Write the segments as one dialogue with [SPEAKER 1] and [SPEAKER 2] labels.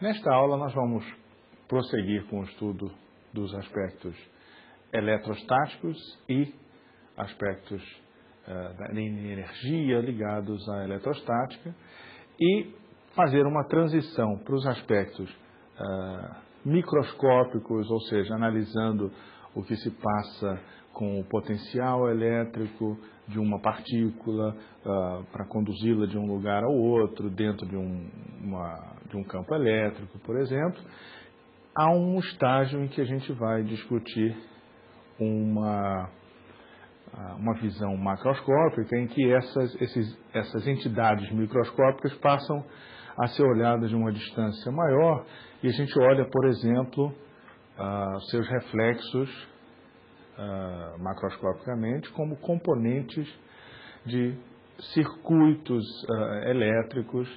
[SPEAKER 1] Nesta aula nós vamos prosseguir com o estudo dos aspectos eletrostáticos e aspectos da energia ligados à eletrostática e fazer uma transição para os aspectos microscópicos, ou seja, analisando o que se passa com o potencial elétrico de uma partícula para conduzi-la de um lugar ao outro, dentro de um campo elétrico, por exemplo. Há um estágio em que a gente vai discutir uma visão macroscópica em que essas entidades microscópicas passam a ser olhadas de uma distância maior e a gente olha, por exemplo, seus reflexos macroscopicamente como componentes de circuitos elétricos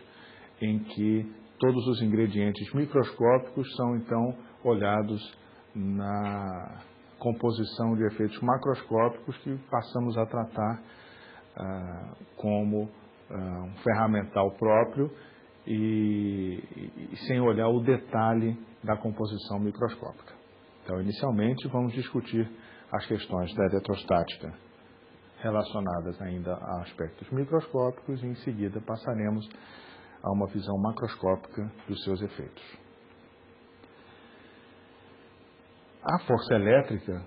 [SPEAKER 1] em que todos os ingredientes microscópicos são então olhados na composição de efeitos macroscópicos que passamos a tratar como um ferramental próprio e sem olhar o detalhe da composição microscópica. Então, inicialmente, vamos discutir as questões da eletrostática relacionadas ainda a aspectos microscópicos e, em seguida, passaremos a uma visão macroscópica dos seus efeitos. A força elétrica,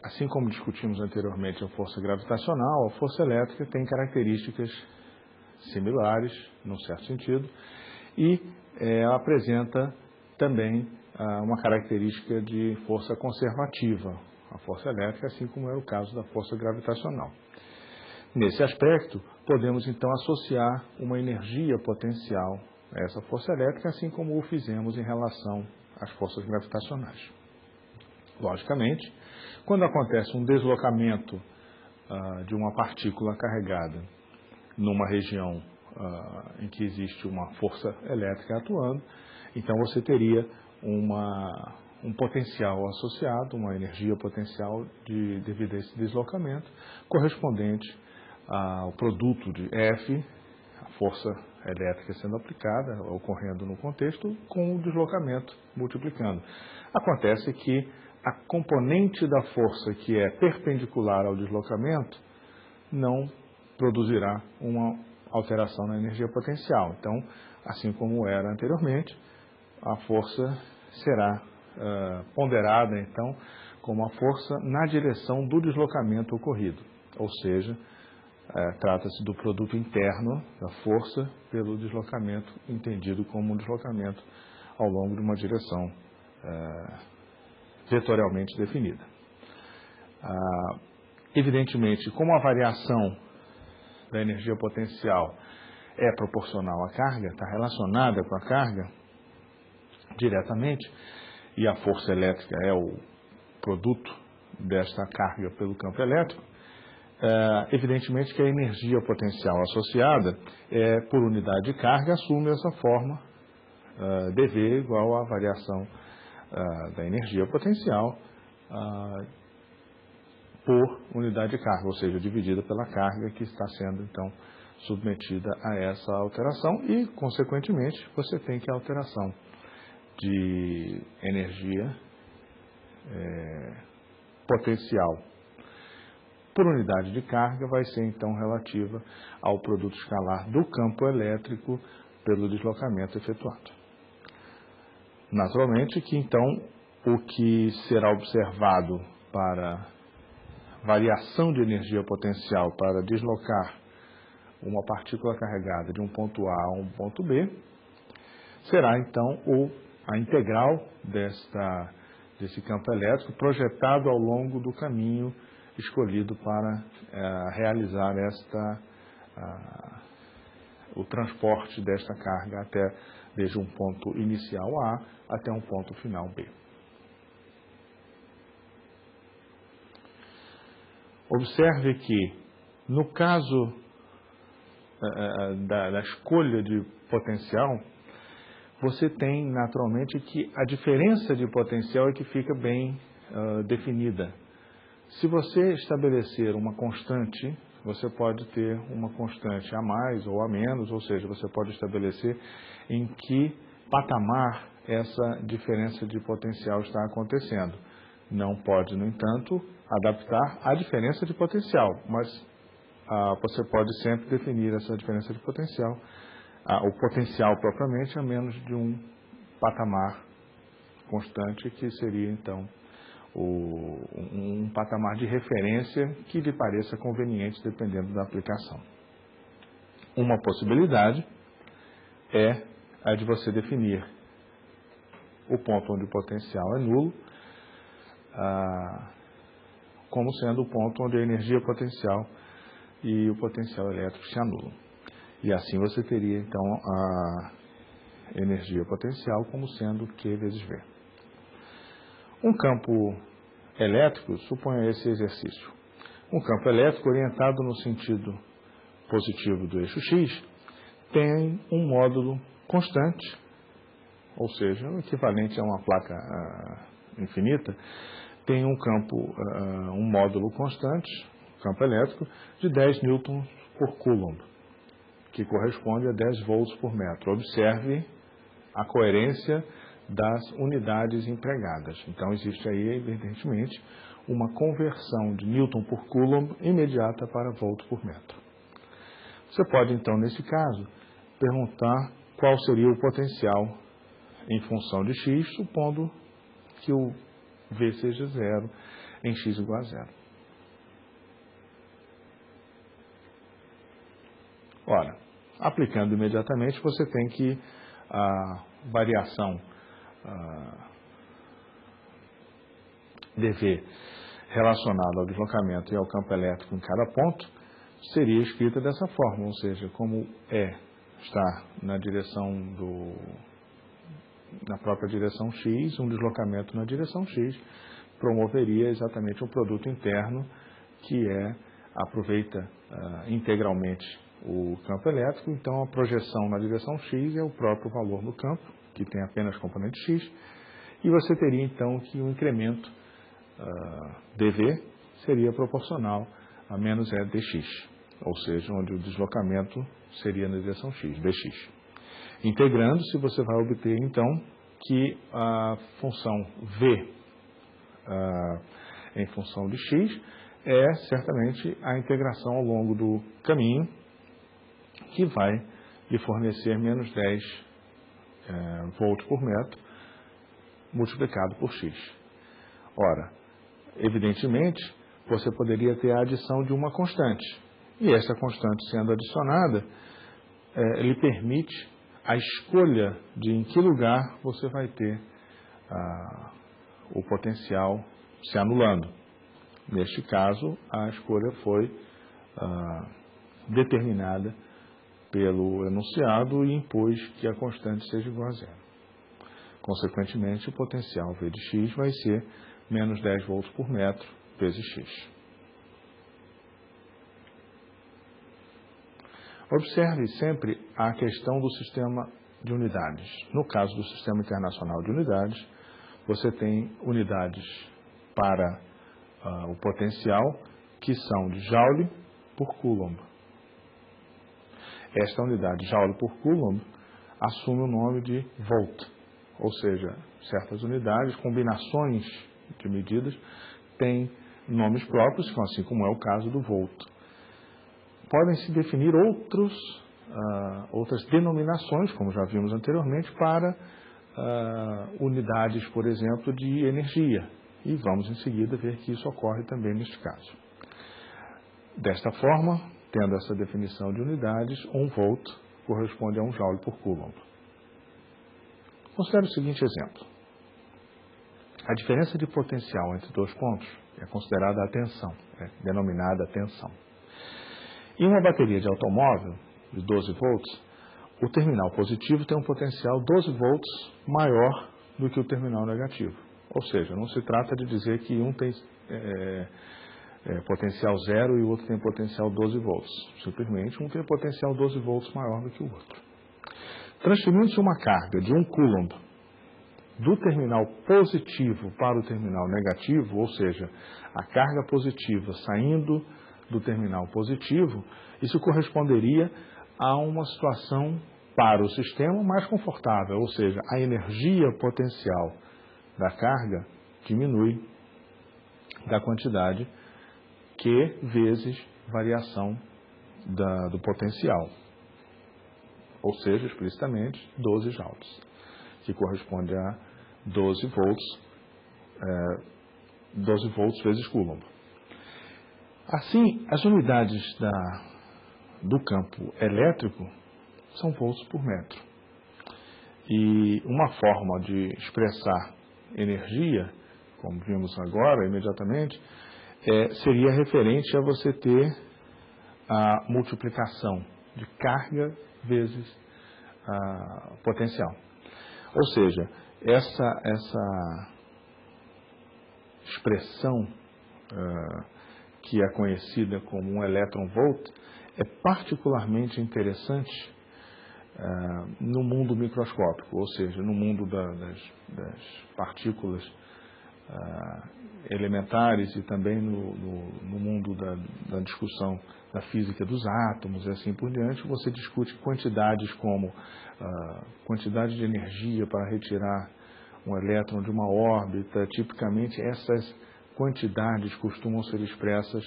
[SPEAKER 1] assim como discutimos anteriormente a força gravitacional, a força elétrica tem características similares, num certo sentido, e ela apresenta também uma característica de força conservativa, a força elétrica, assim como é o caso da força gravitacional. Nesse aspecto, podemos então associar uma energia potencial a essa força elétrica, assim como o fizemos em relação às forças gravitacionais. Logicamente, quando acontece um deslocamento de uma partícula carregada numa região em que existe uma força elétrica atuando, então você teria um potencial associado, uma energia potencial devido a esse deslocamento, correspondente ao produto de F, a força elétrica sendo aplicada, ocorrendo no contexto, com o deslocamento multiplicando. Acontece que a componente da força que é perpendicular ao deslocamento não produzirá uma alteração na energia potencial. Então, assim como era anteriormente, a força será ponderada, então, como a força na direção do deslocamento ocorrido. Ou seja, trata-se do produto interno da força pelo deslocamento, entendido como um deslocamento ao longo de uma direção vetorialmente definida. Evidentemente, como a variação da energia potencial é proporcional à carga, está relacionada com a carga diretamente, e a força elétrica é o produto desta carga pelo campo elétrico, evidentemente que a energia potencial associada por unidade de carga assume essa forma dV igual à variação da energia potencial por unidade de carga, ou seja, dividida pela carga que está sendo, então, submetida a essa alteração e, consequentemente, você tem que a alteração de energia potencial por unidade de carga vai ser, então, relativa ao produto escalar do campo elétrico pelo deslocamento efetuado. Naturalmente que, então, o que será observado para variação de energia potencial para deslocar uma partícula carregada de um ponto A a um ponto B será, então, a integral desse campo elétrico projetado ao longo do caminho escolhido para realizar o transporte desta carga desde um ponto inicial A até um ponto final B. Observe que, no caso da escolha de potencial, você tem naturalmente que a diferença de potencial é que fica bem definida. Se você estabelecer uma constante, você pode ter uma constante a mais ou a menos, ou seja, você pode estabelecer em que patamar essa diferença de potencial está acontecendo. Não pode, no entanto, adaptar a diferença de potencial, mas você pode sempre definir essa diferença de potencial, o potencial propriamente, a menos de um patamar constante, que seria, então, um patamar de referência que lhe pareça conveniente, dependendo da aplicação. Uma possibilidade é a de você definir o ponto onde o potencial é nulo como sendo o ponto onde a energia potencial e o potencial elétrico se anulam. E assim você teria, então, a energia potencial como sendo Q vezes V. Um campo elétrico, suponha esse exercício. Um campo elétrico orientado no sentido positivo do eixo X tem um módulo constante, ou seja, o equivalente a uma placa infinita, tem um campo, um módulo constante, campo elétrico, de 10 newtons por coulomb, que corresponde a 10 volts por metro. Observe a coerência das unidades empregadas. Então, existe aí, evidentemente, uma conversão de newton por coulomb imediata para volt por metro. Você pode, então, nesse caso, perguntar qual seria o potencial em função de x, supondo que o V seja zero em x igual a zero. Ora, aplicando imediatamente, você tem que a variação dV relacionada ao deslocamento e ao campo elétrico em cada ponto seria escrita dessa forma, ou seja, como E está na própria direção X, um deslocamento na direção X promoveria exatamente um produto interno que aproveita integralmente o campo elétrico, então a projeção na direção X é o próprio valor do campo, que tem apenas componente X, e você teria então que o incremento dV seria proporcional a menos E dx, ou seja, onde o deslocamento seria na direção X, dx. Integrando-se, você vai obter então que a função V em função de x é certamente a integração ao longo do caminho, que vai lhe fornecer menos 10 volts por metro multiplicado por x. Ora, evidentemente, você poderia ter a adição de uma constante, e essa constante sendo adicionada, lhe permite a escolha de em que lugar você vai ter o potencial se anulando. Neste caso, a escolha foi determinada pelo enunciado e impôs que a constante seja igual a zero. Consequentemente, o potencial V de x vai ser menos 10 volts por metro vezes x. Observe sempre a questão do sistema de unidades. No caso do Sistema Internacional de Unidades, você tem unidades para o potencial que são de Joule por Coulomb. Esta unidade, Joule por Coulomb, assume o nome de Volt, ou seja, certas unidades, combinações de medidas, têm nomes próprios, assim como é o caso do Volt. Podem-se definir outras denominações, como já vimos anteriormente, para unidades, por exemplo, de energia. E vamos em seguida ver que isso ocorre também neste caso. Desta forma, tendo essa definição de unidades, 1 volt corresponde a 1 joule por coulomb. Considere o seguinte exemplo. A diferença de potencial entre dois pontos é considerada a tensão, é denominada tensão. Em uma bateria de automóvel de 12 volts, o terminal positivo tem um potencial 12 volts maior do que o terminal negativo. Ou seja, não se trata de dizer que um tem potencial 0 e o outro tem potencial 12 volts. Simplesmente um tem potencial 12 volts maior do que o outro. Transferindo-se uma carga de 1 coulomb do terminal positivo para o terminal negativo, ou seja, a carga positiva saindo do terminal positivo, isso corresponderia a uma situação para o sistema mais confortável, ou seja, a energia potencial da carga diminui da quantidade Q vezes variação do potencial, ou seja, explicitamente 12 joules, que corresponde a 12 volts vezes Coulomb. Assim, as unidades do campo elétrico são volts por metro. E uma forma de expressar energia, como vimos agora, imediatamente, seria referente a você ter a multiplicação de carga vezes potencial. Ou seja, essa expressão que é conhecida como um elétron-volt é particularmente interessante no mundo microscópico, ou seja, no mundo das partículas elementares e também no mundo da discussão da física dos átomos e assim por diante. Você discute quantidades como quantidade de energia para retirar um elétron de uma órbita. Tipicamente essas quantidades costumam ser expressas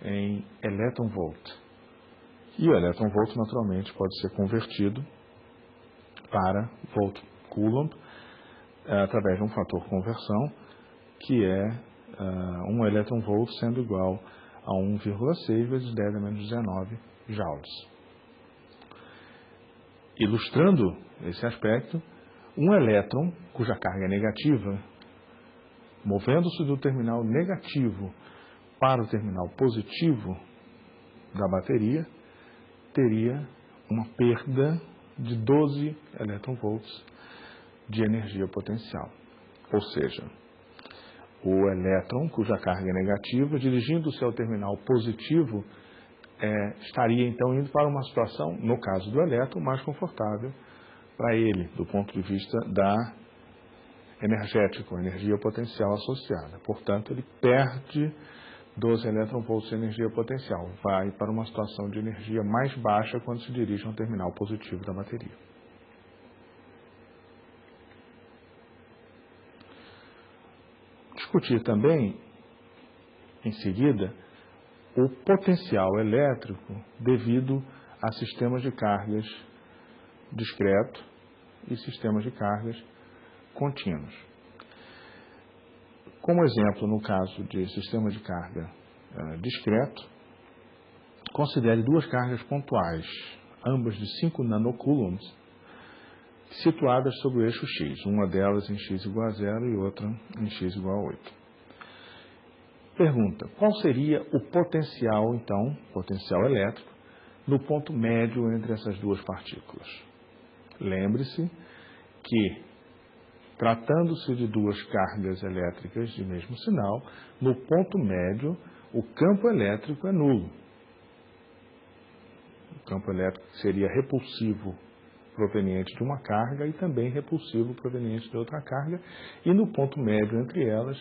[SPEAKER 1] em elétron-volt. E o elétron-volt naturalmente pode ser convertido para volt-coulomb através de um fator de conversão, que é um elétron-volt sendo igual a 1,6 vezes 10 a menos 19 joules. Ilustrando esse aspecto, um elétron cuja carga é negativa, movendo-se do terminal negativo para o terminal positivo da bateria, teria uma perda de 12 elétron-volts de energia potencial. Ou seja, o elétron, cuja carga é negativa, dirigindo-se ao terminal positivo, estaria então indo para uma situação, no caso do elétron, mais confortável para ele, do ponto de vista da energética, energia potencial associada. Portanto, ele perde 12 elétron-volts de energia potencial, vai para uma situação de energia mais baixa quando se dirige a um terminal positivo da bateria. Discutir também, em seguida, o potencial elétrico devido a sistemas de cargas discreto e sistemas de cargas contínuos. Como exemplo, no caso de sistema de carga discreto, considere duas cargas pontuais, ambas de 5 nanocoulombs, situadas sobre o eixo X, uma delas em x igual a 0 e outra em x igual a 8. Pergunta: qual seria o potencial, então, potencial elétrico, no ponto médio entre essas duas partículas? Lembre-se que, tratando-se de duas cargas elétricas de mesmo sinal, no ponto médio, o campo elétrico é nulo. O campo elétrico seria repulsivo proveniente de uma carga e também repulsivo proveniente de outra carga, e no ponto médio entre elas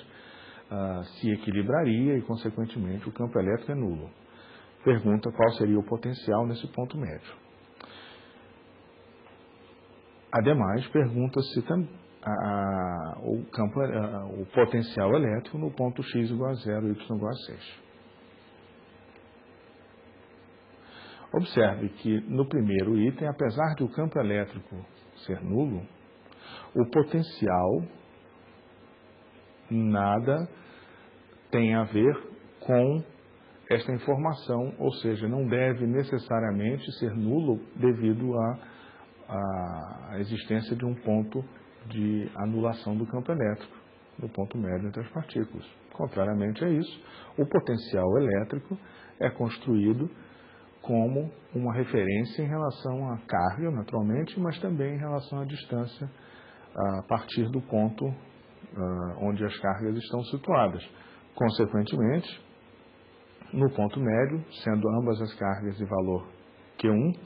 [SPEAKER 1] se equilibraria e, consequentemente, o campo elétrico é nulo. Pergunta: qual seria o potencial nesse ponto médio? Ademais, pergunta-se o potencial elétrico no ponto x igual a 0 e y igual a 6. Observe que no primeiro item, apesar de o campo elétrico ser nulo, o potencial nada tem a ver com esta informação, ou seja, não deve necessariamente ser nulo devido à existência de um ponto de anulação do campo elétrico, no ponto médio entre as partículas. Contrariamente a isso, o potencial elétrico é construído como uma referência em relação à carga, naturalmente, mas também em relação à distância a partir do ponto onde as cargas estão situadas. Consequentemente, no ponto médio, sendo ambas as cargas de valor Q1,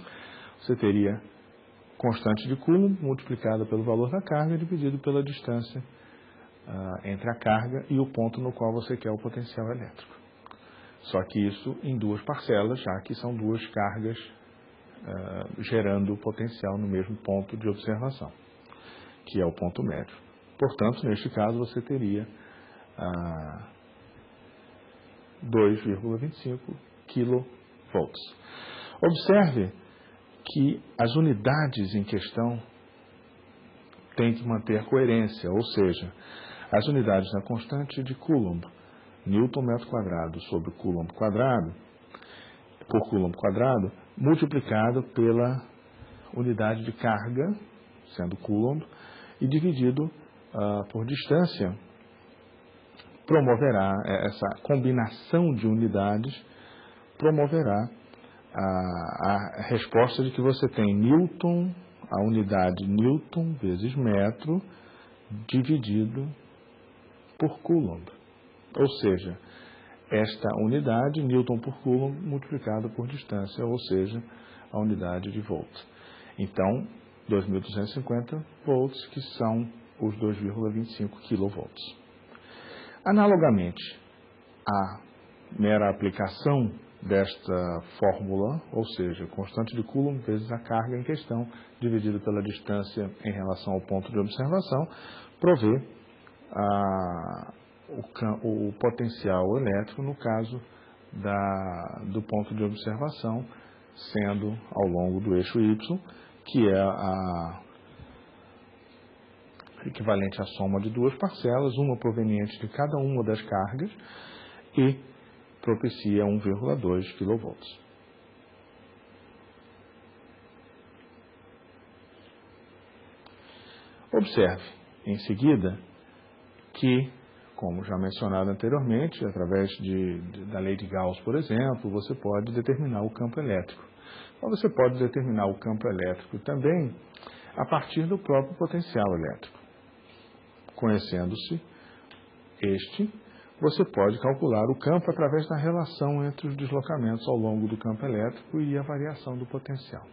[SPEAKER 1] você teria constante de Coulomb multiplicada pelo valor da carga dividido pela distância entre a carga e o ponto no qual você quer o potencial elétrico. Só que isso em duas parcelas, já que são duas cargas gerando o potencial no mesmo ponto de observação, que é o ponto médio. Portanto, neste caso, você teria 2,25 kV. Observe que as unidades em questão têm que manter coerência, ou seja, as unidades da constante de Coulomb, Newton metro quadrado sobre Coulomb quadrado, por Coulomb quadrado, multiplicado pela unidade de carga, sendo Coulomb, e dividido por distância, promoverá, essa combinação de unidades promoverá a resposta de que você tem Newton, a unidade Newton vezes metro, dividido por Coulomb. Ou seja, esta unidade, Newton por Coulomb, multiplicado por distância, ou seja, a unidade de volt. Então, 2.250 volts, que são os 2,25 kV. Analogamente, a mera aplicação desta fórmula, ou seja, constante de Coulomb vezes a carga em questão, dividido pela distância em relação ao ponto de observação, provê o potencial elétrico no caso do ponto de observação, sendo ao longo do eixo Y, que é equivalente à soma de duas parcelas, uma proveniente de cada uma das cargas, e propicia 1,2 kV. Observe, em seguida, que, como já mencionado anteriormente, através da lei de Gauss, por exemplo, você pode determinar o campo elétrico. Mas você pode determinar o campo elétrico também a partir do próprio potencial elétrico. Conhecendo-se este, você pode calcular o campo através da relação entre os deslocamentos ao longo do campo elétrico e a variação do potencial.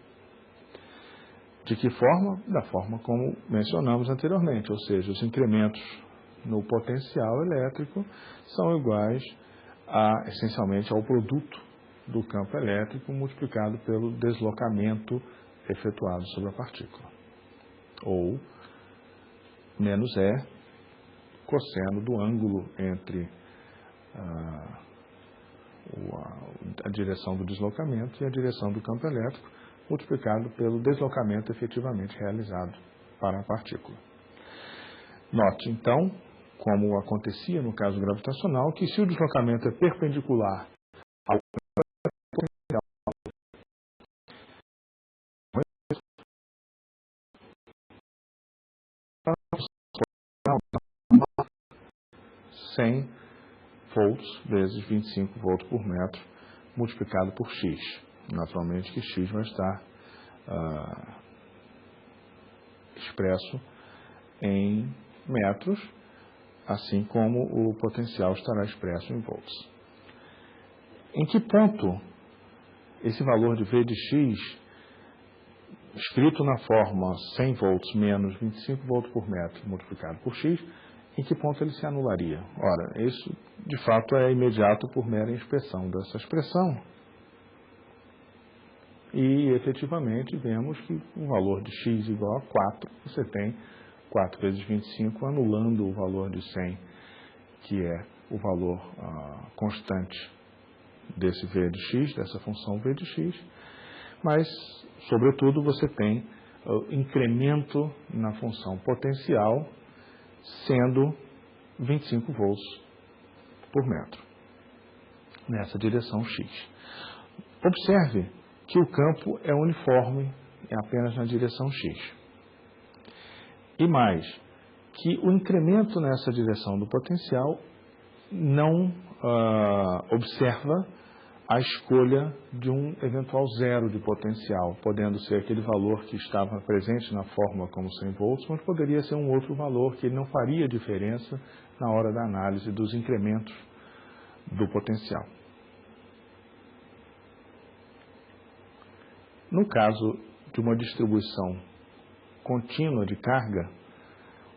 [SPEAKER 1] De que forma? Da forma como mencionamos anteriormente, ou seja, os incrementos no potencial elétrico são iguais essencialmente ao produto do campo elétrico multiplicado pelo deslocamento efetuado sobre a partícula. Ou menos E, cosseno do ângulo entre a direção do deslocamento e a direção do campo elétrico, multiplicado pelo deslocamento efetivamente realizado para a partícula. Note, então, como acontecia no caso gravitacional, que se o deslocamento é perpendicular ao potencial $100 volts vezes 25 volts por metro, multiplicado por X. Naturalmente que X vai estar expresso em metros, assim como o potencial estará expresso em volts. Em que ponto esse valor de V de X, escrito na forma 100 volts menos 25 volts por metro multiplicado por X, em que ponto ele se anularia? Ora, isso de fato é imediato por mera inspeção dessa expressão. E efetivamente vemos que o valor de X igual a 4, você tem 4 vezes 25 anulando o valor de 100, que é o valor constante desse V de X, dessa função V de X, mas, sobretudo, você tem o incremento na função potencial sendo 25 volts por metro, nessa direção X. Observe que o campo é uniforme apenas na direção X. E mais, que o incremento nessa direção do potencial não observa a escolha de um eventual zero de potencial, podendo ser aquele valor que estava presente na fórmula como 100 volts, mas poderia ser um outro valor que não faria diferença na hora da análise dos incrementos do potencial. No caso de uma distribuição contínua de carga,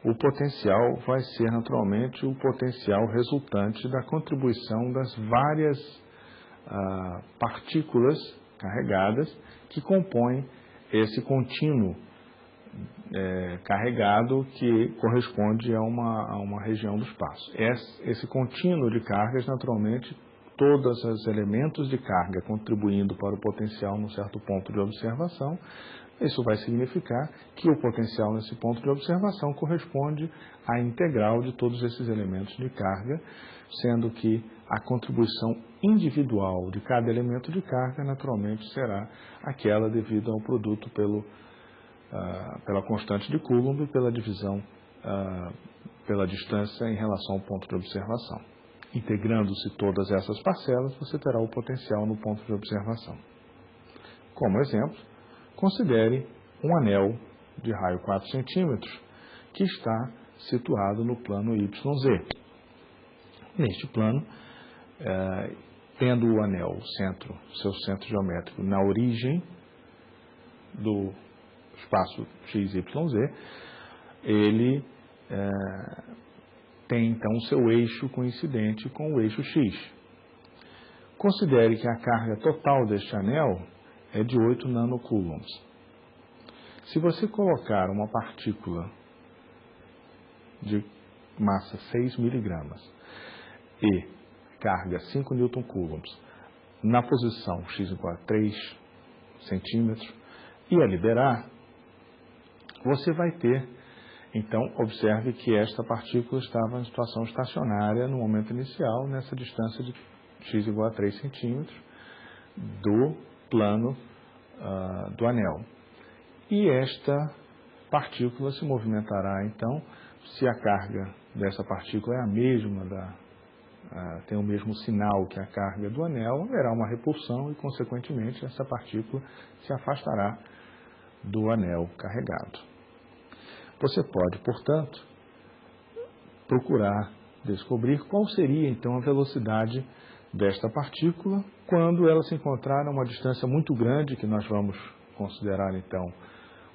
[SPEAKER 1] o potencial vai ser naturalmente o potencial resultante da contribuição das várias partículas carregadas que compõem esse contínuo carregado que corresponde a uma região do espaço. Esse contínuo de cargas, naturalmente, todos os elementos de carga contribuindo para o potencial num certo ponto de observação, isso vai significar que o potencial nesse ponto de observação corresponde à integral de todos esses elementos de carga, sendo que a contribuição individual de cada elemento de carga, naturalmente, será aquela devida ao produto pela constante de Coulomb e pela divisão pela distância em relação ao ponto de observação. Integrando-se todas essas parcelas, você terá o potencial no ponto de observação. Como exemplo, considere um anel de raio 4 centímetros que está situado no plano YZ. Neste plano, tendo o anel, seu centro geométrico, na origem do espaço XYZ, ele tem então o seu eixo coincidente com o eixo X. Considere que a carga total deste anel é de 8 nanocoulombs. Se você colocar uma partícula de massa 6 miligramas e carga 5 newton-coulombs na posição x igual a 3 centímetros e a liberar, você vai ter, então, observe que esta partícula estava em situação estacionária no momento inicial, nessa distância de x igual a 3 centímetros do plano do anel. E esta partícula se movimentará, então, se a carga dessa partícula é a mesma, tem o mesmo sinal que a carga do anel, haverá uma repulsão e, consequentemente, essa partícula se afastará do anel carregado. Você pode, portanto, procurar descobrir qual seria, então, a velocidade desta partícula quando ela se encontrar a uma distância muito grande, que nós vamos considerar, então,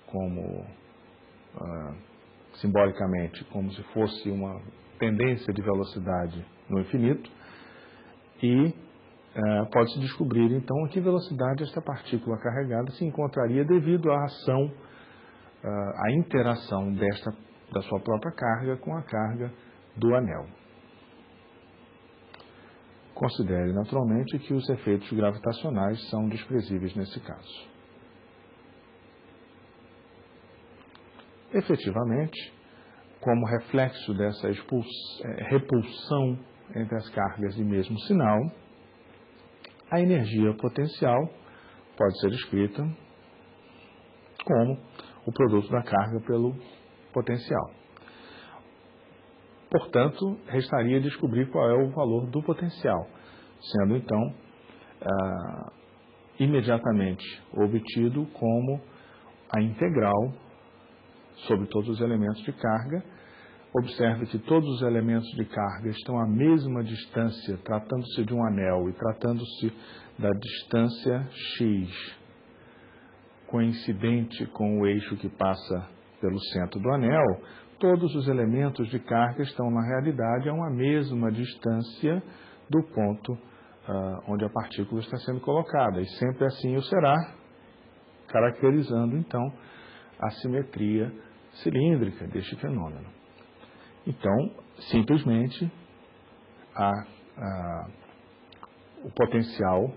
[SPEAKER 1] como, simbolicamente, como se fosse uma tendência de velocidade no infinito, e pode-se descobrir, então, a que velocidade esta partícula carregada se encontraria devido à ação, à interação da sua própria carga com a carga do anel. Considere, naturalmente, que os efeitos gravitacionais são desprezíveis nesse caso. Efetivamente, como reflexo dessa repulsão entre as cargas de mesmo sinal, a energia potencial pode ser escrita como o produto da carga pelo potencial. Portanto, restaria descobrir qual é o valor do potencial, sendo então imediatamente obtido como a integral sobre todos os elementos de carga. Observe que todos os elementos de carga estão à mesma distância, tratando-se de um anel e tratando-se da distância x coincidente com o eixo que passa pelo centro do anel. Todos os elementos de carga estão, na realidade, a uma mesma distância do ponto onde a partícula está sendo colocada, e sempre assim o será, caracterizando, então, a simetria cilíndrica deste fenômeno. Então, simplesmente, o potencial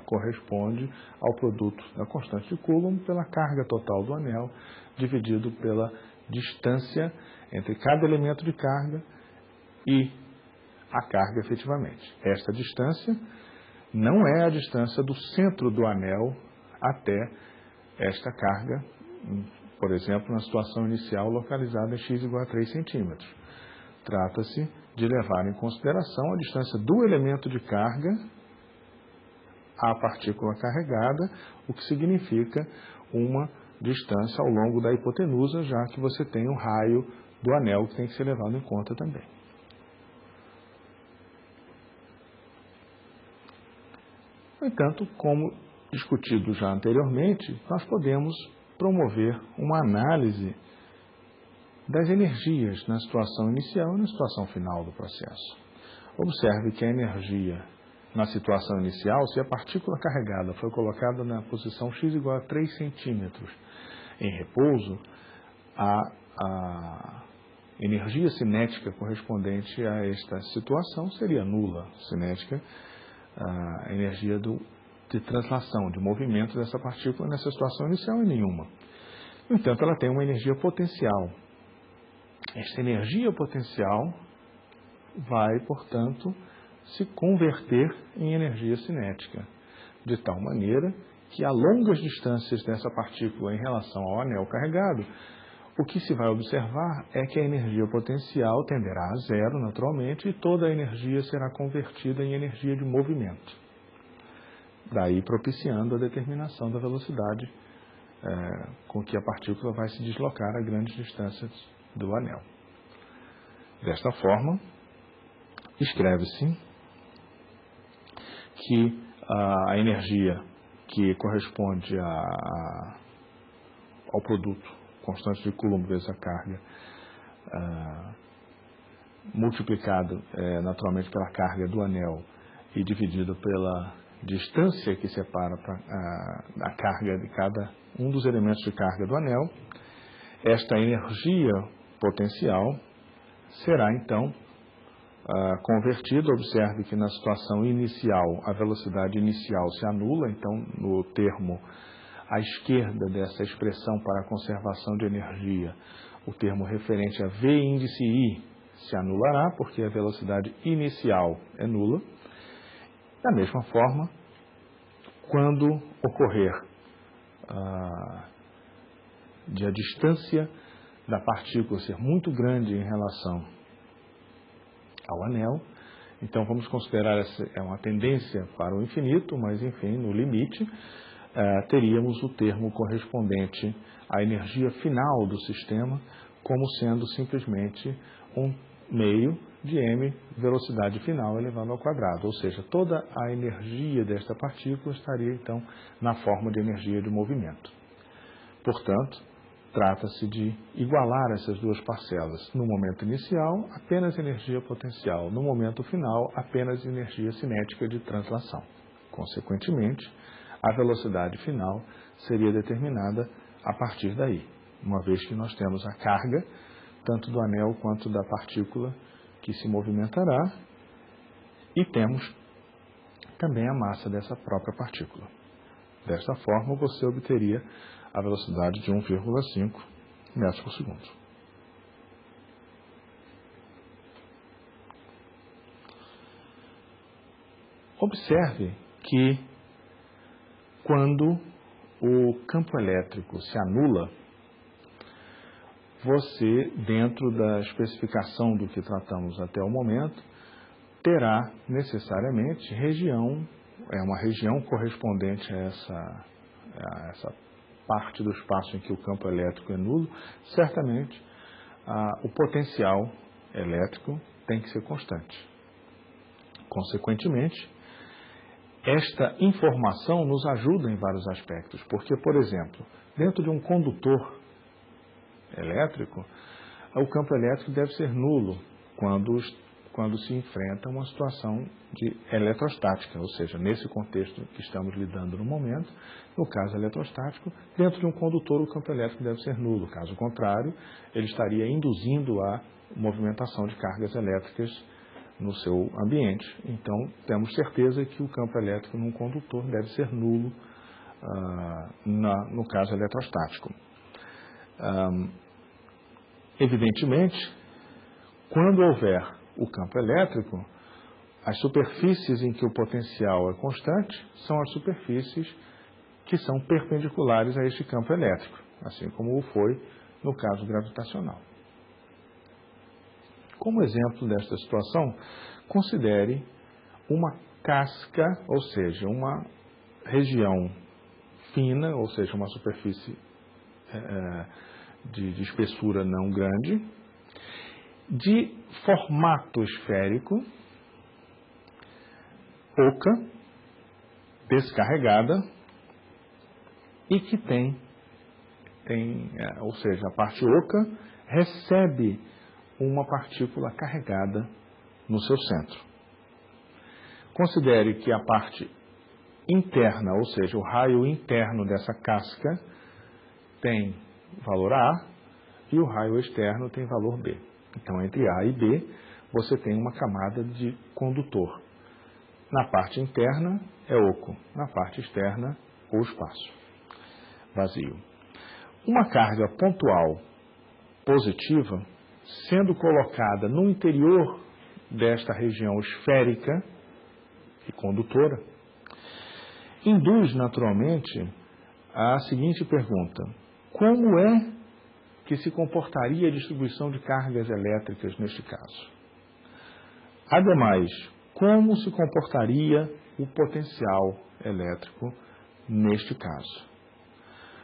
[SPEAKER 1] corresponde ao produto da constante de Coulomb pela carga total do anel, dividido pela distância entre cada elemento de carga e a carga efetivamente. Esta distância não é a distância do centro do anel até esta carga, por exemplo, na situação inicial localizada em x igual a 3 centímetros. Trata-se de levar em consideração a distância do elemento de carga à partícula carregada, o que significa uma distância ao longo da hipotenusa, já que você tem o raio do anel que tem que ser levado em conta também. No entanto, como discutido já anteriormente, nós podemos promover uma análise das energias na situação inicial e na situação final do processo. Observe que a energia na situação inicial, se a partícula carregada foi colocada na posição x igual a 3 centímetros em repouso, a energia cinética correspondente a esta situação seria nula. Cinética, a energia de translação, de movimento dessa partícula nessa situação inicial é nenhuma. No entanto, ela tem uma energia potencial. Esta energia potencial vai, portanto, se converter em energia cinética, de tal maneira que a longas distâncias dessa partícula em relação ao anel carregado, o que se vai observar é que a energia potencial tenderá a zero, naturalmente, e toda a energia será convertida em energia de movimento, daí propiciando a determinação da velocidade com que a partícula vai se deslocar a grandes distâncias do anel. Desta forma, escreve-se que a energia que corresponde ao produto constante de Coulomb vezes a carga, multiplicado naturalmente pela carga do anel e dividido pela distância que separa a carga de cada um dos elementos de carga do anel, esta energia potencial será então convertida. Observe que na situação inicial a velocidade inicial se anula, então no termo à esquerda dessa expressão para a conservação de energia, o termo referente a V índice I se anulará, porque a velocidade inicial é nula. Da mesma forma, quando ocorrer de a distância da partícula ser muito grande em relação ao anel, então vamos considerar essa uma tendência para o infinito, mas enfim, no limite, teríamos o termo correspondente à energia final do sistema como sendo simplesmente um meio de m velocidade final elevado ao quadrado, ou seja, toda a energia desta partícula estaria então na forma de energia de movimento. Portanto, trata-se de igualar essas duas parcelas. No momento inicial, apenas energia potencial. No momento final, apenas energia cinética de translação. Consequentemente, a velocidade final seria determinada a partir daí, uma vez que nós temos a carga, tanto do anel quanto da partícula que se movimentará, e temos também a massa dessa própria partícula. Desta forma, você obteria a velocidade de 1,5 metros por segundo. Observe que quando o campo elétrico se anula, você, dentro da especificação do que tratamos até o momento, terá necessariamente uma região correspondente a essa parte do espaço em que o campo elétrico é nulo. Certamente o potencial elétrico tem que ser constante. Consequentemente, esta informação nos ajuda em vários aspectos, porque, por exemplo, dentro de um condutor elétrico, o campo elétrico deve ser nulo quando se enfrenta uma situação de eletrostática, ou seja, nesse contexto que estamos lidando no momento, no caso eletrostático, dentro de um condutor o campo elétrico deve ser nulo. Caso contrário, ele estaria induzindo a movimentação de cargas elétricas no seu ambiente. Então, temos certeza que o campo elétrico num condutor deve ser nulo no caso eletrostático. Evidentemente, quando houver o campo elétrico, as superfícies em que o potencial é constante são as superfícies que são perpendiculares a este campo elétrico, assim como o foi no caso gravitacional. Como exemplo desta situação, considere uma casca, ou seja, uma região fina, ou seja, uma superfície de espessura não grande, de formato esférico, oca, descarregada, e que ou seja, a parte oca recebe uma partícula carregada no seu centro. Considere que a parte interna, ou seja, o raio interno dessa casca, tem valor A e o raio externo tem valor B. Então, entre A e B, você tem uma camada de condutor. Na parte interna é oco, na parte externa o espaço vazio. Uma carga pontual positiva, sendo colocada no interior desta região esférica e condutora, induz naturalmente a seguinte pergunta: como é que se comportaria a distribuição de cargas elétricas neste caso? Ademais, como se comportaria o potencial elétrico neste caso?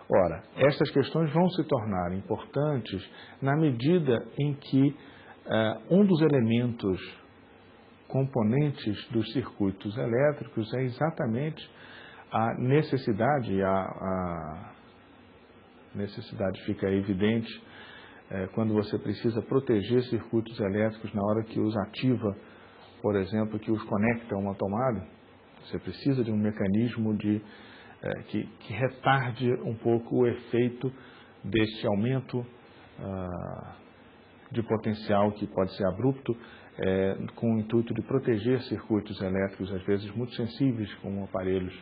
[SPEAKER 1] Ora, estas questões vão se tornar importantes na medida em que um dos elementos componentes dos circuitos elétricos é exatamente a necessidade, a necessidade fica evidente quando você precisa proteger circuitos elétricos na hora que os ativa, por exemplo, que os conecta a uma tomada. Você precisa de um mecanismo que retarde um pouco o efeito deste aumento de potencial que pode ser abrupto, com o intuito de proteger circuitos elétricos, às vezes muito sensíveis, como aparelhos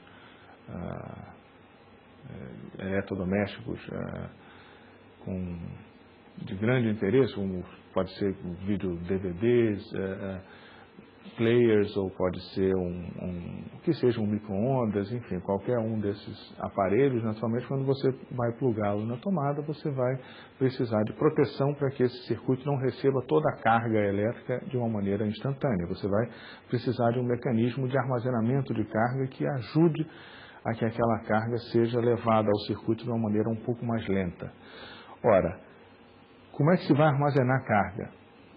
[SPEAKER 1] eletrodomésticos de grande interesse, como pode ser vídeo DVDs, players, ou pode ser que seja um micro-ondas, enfim, qualquer um desses aparelhos. Naturalmente, quando você vai plugá-lo na tomada, você vai precisar de proteção para que esse circuito não receba toda a carga elétrica de uma maneira instantânea. Você vai precisar de um mecanismo de armazenamento de carga que ajude a que aquela carga seja levada ao circuito de uma maneira um pouco mais lenta. Ora, como é que se vai armazenar carga?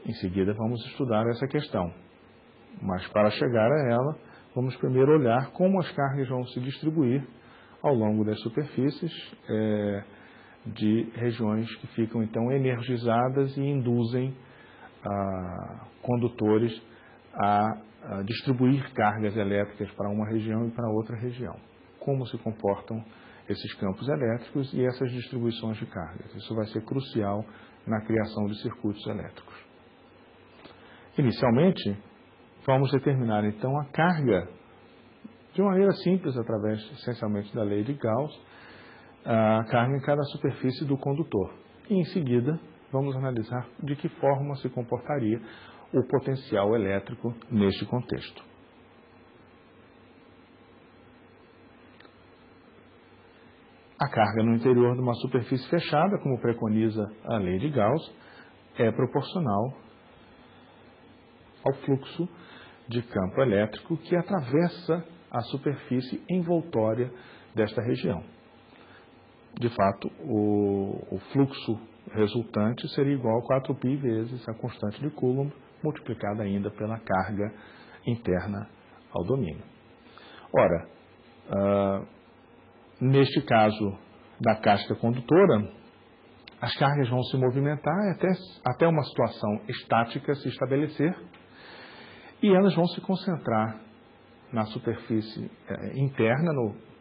[SPEAKER 1] Em seguida, vamos estudar essa questão. Mas para chegar a ela, vamos primeiro olhar como as cargas vão se distribuir ao longo das superfícies de regiões que ficam então energizadas e induzem condutores a distribuir cargas elétricas para uma região e para outra região. Como se comportam esses campos elétricos e essas distribuições de cargas. Isso vai ser crucial na criação de circuitos elétricos. Inicialmente, vamos determinar então a carga de uma maneira simples, através essencialmente da lei de Gauss, a carga em cada superfície do condutor. E em seguida, vamos analisar de que forma se comportaria o potencial elétrico neste contexto. A carga no interior de uma superfície fechada, como preconiza a lei de Gauss, é proporcional ao fluxo de campo elétrico que atravessa a superfície envoltória desta região. De fato, o fluxo resultante seria igual a 4π vezes a constante de Coulomb, multiplicada ainda pela carga interna ao domínio. Ora, neste caso da casca condutora, as cargas vão se movimentar até uma situação estática se estabelecer, e elas vão se concentrar na superfície interna,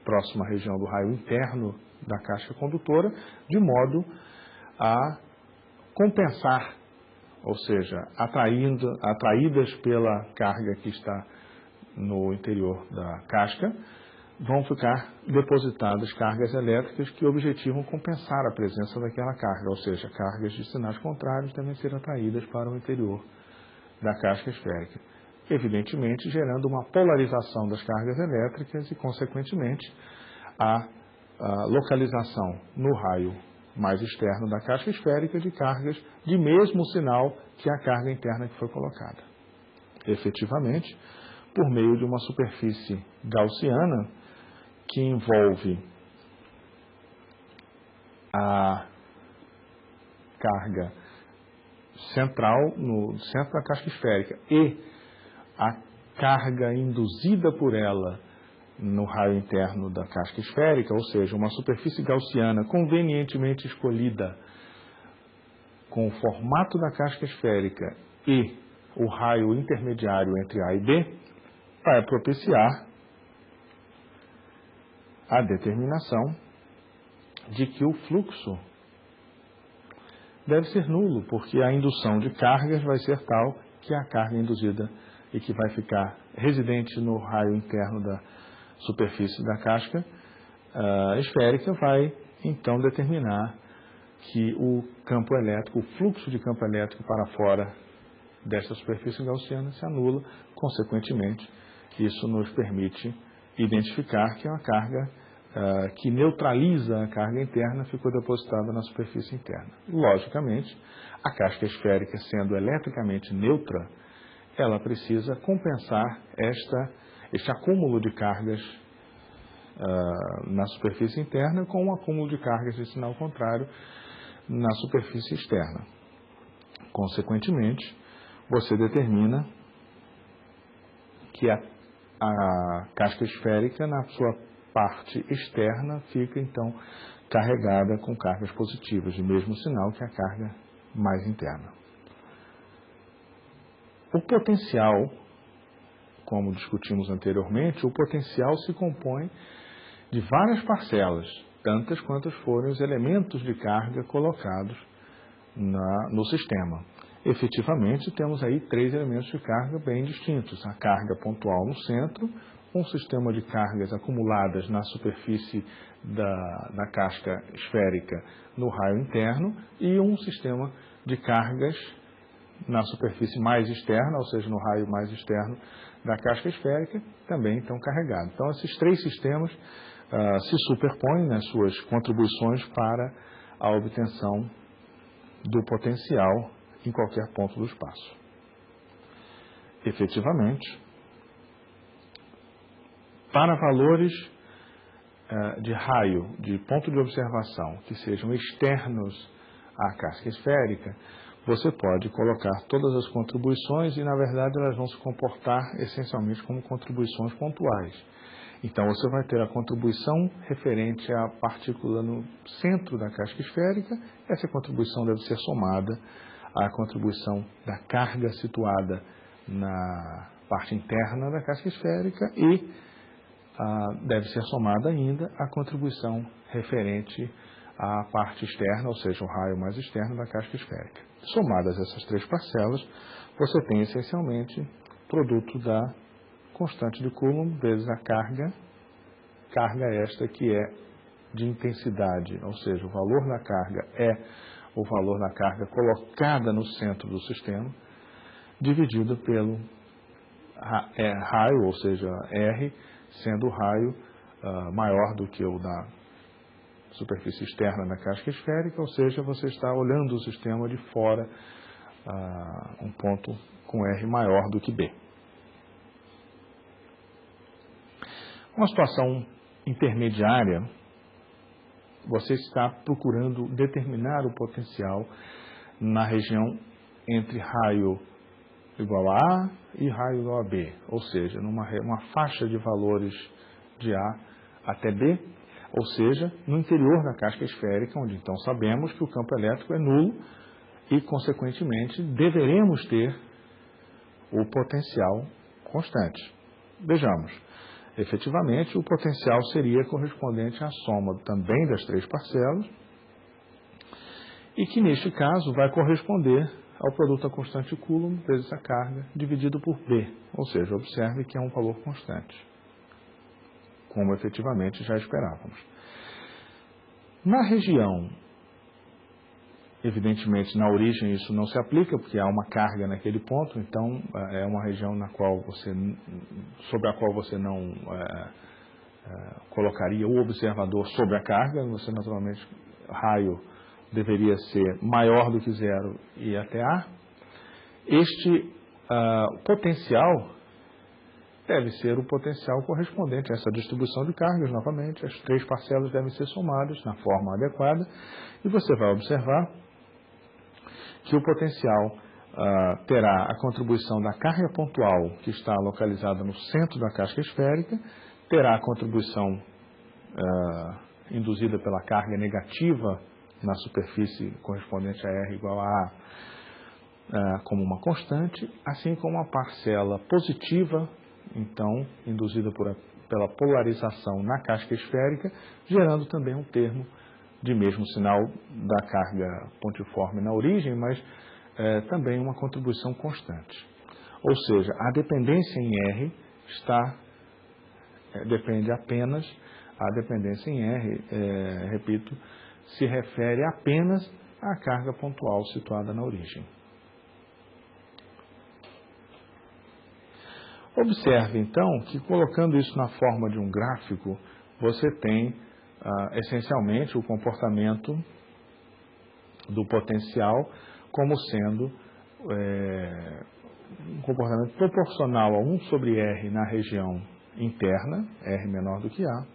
[SPEAKER 1] próxima à região do raio interno da casca condutora, de modo a compensar, ou seja, atraídas pela carga que está no interior da casca, vão ficar depositadas cargas elétricas que objetivam compensar a presença daquela carga, ou seja, cargas de sinais contrários devem ser atraídas para o interior da casca esférica, evidentemente gerando uma polarização das cargas elétricas e, consequentemente, a localização no raio mais externo da casca esférica de cargas de mesmo sinal que a carga interna que foi colocada. Efetivamente, por meio de uma superfície gaussiana que envolve a carga central no centro da casca esférica e a carga induzida por ela no raio interno da casca esférica, ou seja, uma superfície gaussiana convenientemente escolhida com o formato da casca esférica e o raio intermediário entre A e B, vai propiciar a determinação de que o fluxo deve ser nulo, porque a indução de cargas vai ser tal que a carga induzida e que vai ficar residente no raio interno da superfície da casca esférica vai então determinar que o campo elétrico, o fluxo de campo elétrico para fora desta superfície gaussiana se anula. Consequentemente, isso nos permite identificar que é uma carga que neutraliza a carga interna ficou depositada na superfície interna. Logicamente, a casca esférica sendo eletricamente neutra, ela precisa compensar este acúmulo de cargas na superfície interna com um acúmulo de cargas de sinal contrário na superfície externa. Consequentemente, você determina que a casca esférica, na sua parte externa, fica então carregada com cargas positivas, de mesmo sinal que a carga mais interna. O potencial, como discutimos anteriormente, o potencial se compõe de várias parcelas, tantas quantas forem os elementos de carga colocados no sistema. Efetivamente, temos aí 3 elementos de carga bem distintos. A carga pontual no centro, um sistema de cargas acumuladas na superfície da casca esférica no raio interno e um sistema de cargas na superfície mais externa, ou seja, no raio mais externo da casca esférica, também estão carregados. Então, esses 3 sistemas se superpõem nas suas contribuições para a obtenção do potencial em qualquer ponto do espaço. Efetivamente, para valores de raio, de ponto de observação, que sejam externos à casca esférica, você pode colocar todas as contribuições e, na verdade, elas vão se comportar essencialmente como contribuições pontuais. Então, você vai ter a contribuição referente à partícula no centro da casca esférica. Essa contribuição deve ser somada à contribuição da carga situada na parte interna da casca esférica e deve ser somada ainda a contribuição referente à parte externa, ou seja, o raio mais externo da casca esférica. Somadas essas 3 parcelas, você tem essencialmente produto da constante de Coulomb vezes a carga esta que é de intensidade, ou seja, o valor da carga é o valor da carga colocada no centro do sistema, dividido pelo raio, ou seja, R, sendo o raio maior do que o da superfície externa da casca esférica, ou seja, você está olhando o sistema de fora, um ponto com R maior do que B. Uma situação intermediária, você está procurando determinar o potencial na região entre raio igual a A e raio igual a B, ou seja, numa faixa de valores de A até B, ou seja, no interior da casca esférica, onde então sabemos que o campo elétrico é nulo e, consequentemente, deveremos ter o potencial constante. Vejamos, efetivamente, o potencial seria correspondente à soma também das 3 parcelas e que, neste caso, vai corresponder ao produto da constante Coulomb vezes a carga dividido por B, ou seja, observe que é um valor constante, como efetivamente já esperávamos. Na região, evidentemente na origem isso não se aplica, porque há uma carga naquele ponto, então é uma região sobre a qual você não colocaria o observador sobre a carga, você naturalmente, raio deveria ser maior do que 0 e até A. Este potencial deve ser o potencial correspondente a essa distribuição de cargas, novamente. As 3 parcelas devem ser somadas na forma adequada e você vai observar que o potencial terá a contribuição da carga pontual, que está localizada no centro da casca esférica, terá a contribuição induzida pela carga negativa na superfície correspondente a R igual a A como uma constante, assim como a parcela positiva então, induzida pela polarização na casca esférica, gerando também um termo de mesmo sinal da carga pontiforme na origem, mas também uma contribuição constante. Ou seja, a dependência em R depende apenas, a dependência em R, repito, se refere apenas à carga pontual situada na origem. Observe, então, que colocando isso na forma de um gráfico, você tem, essencialmente, o comportamento do potencial como sendo um comportamento proporcional a 1 sobre R na região interna, R menor do que A.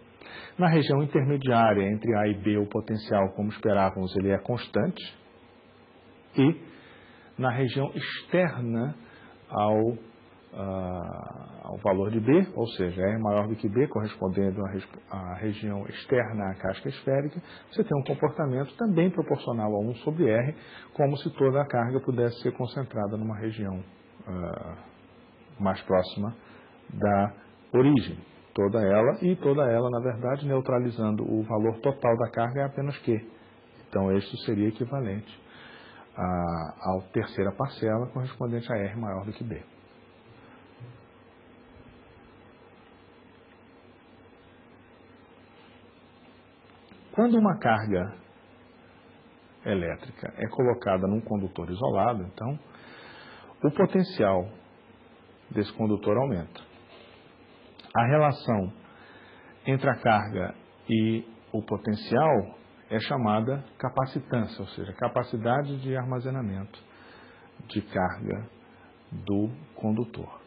[SPEAKER 1] Na região intermediária, entre A e B, o potencial, como esperávamos, ele é constante. E na região externa ao valor de B, ou seja, R maior do que B, correspondendo à região externa à casca esférica, você tem um comportamento também proporcional a 1 sobre R, como se toda a carga pudesse ser concentrada numa região mais próxima da origem. Toda ela, na verdade, neutralizando o valor total da carga é apenas Q. Então, isso seria equivalente à terceira parcela, correspondente a R maior do que B. Quando uma carga elétrica é colocada num condutor isolado, então, o potencial desse condutor aumenta. A relação entre a carga e o potencial é chamada capacitância, ou seja, capacidade de armazenamento de carga do condutor.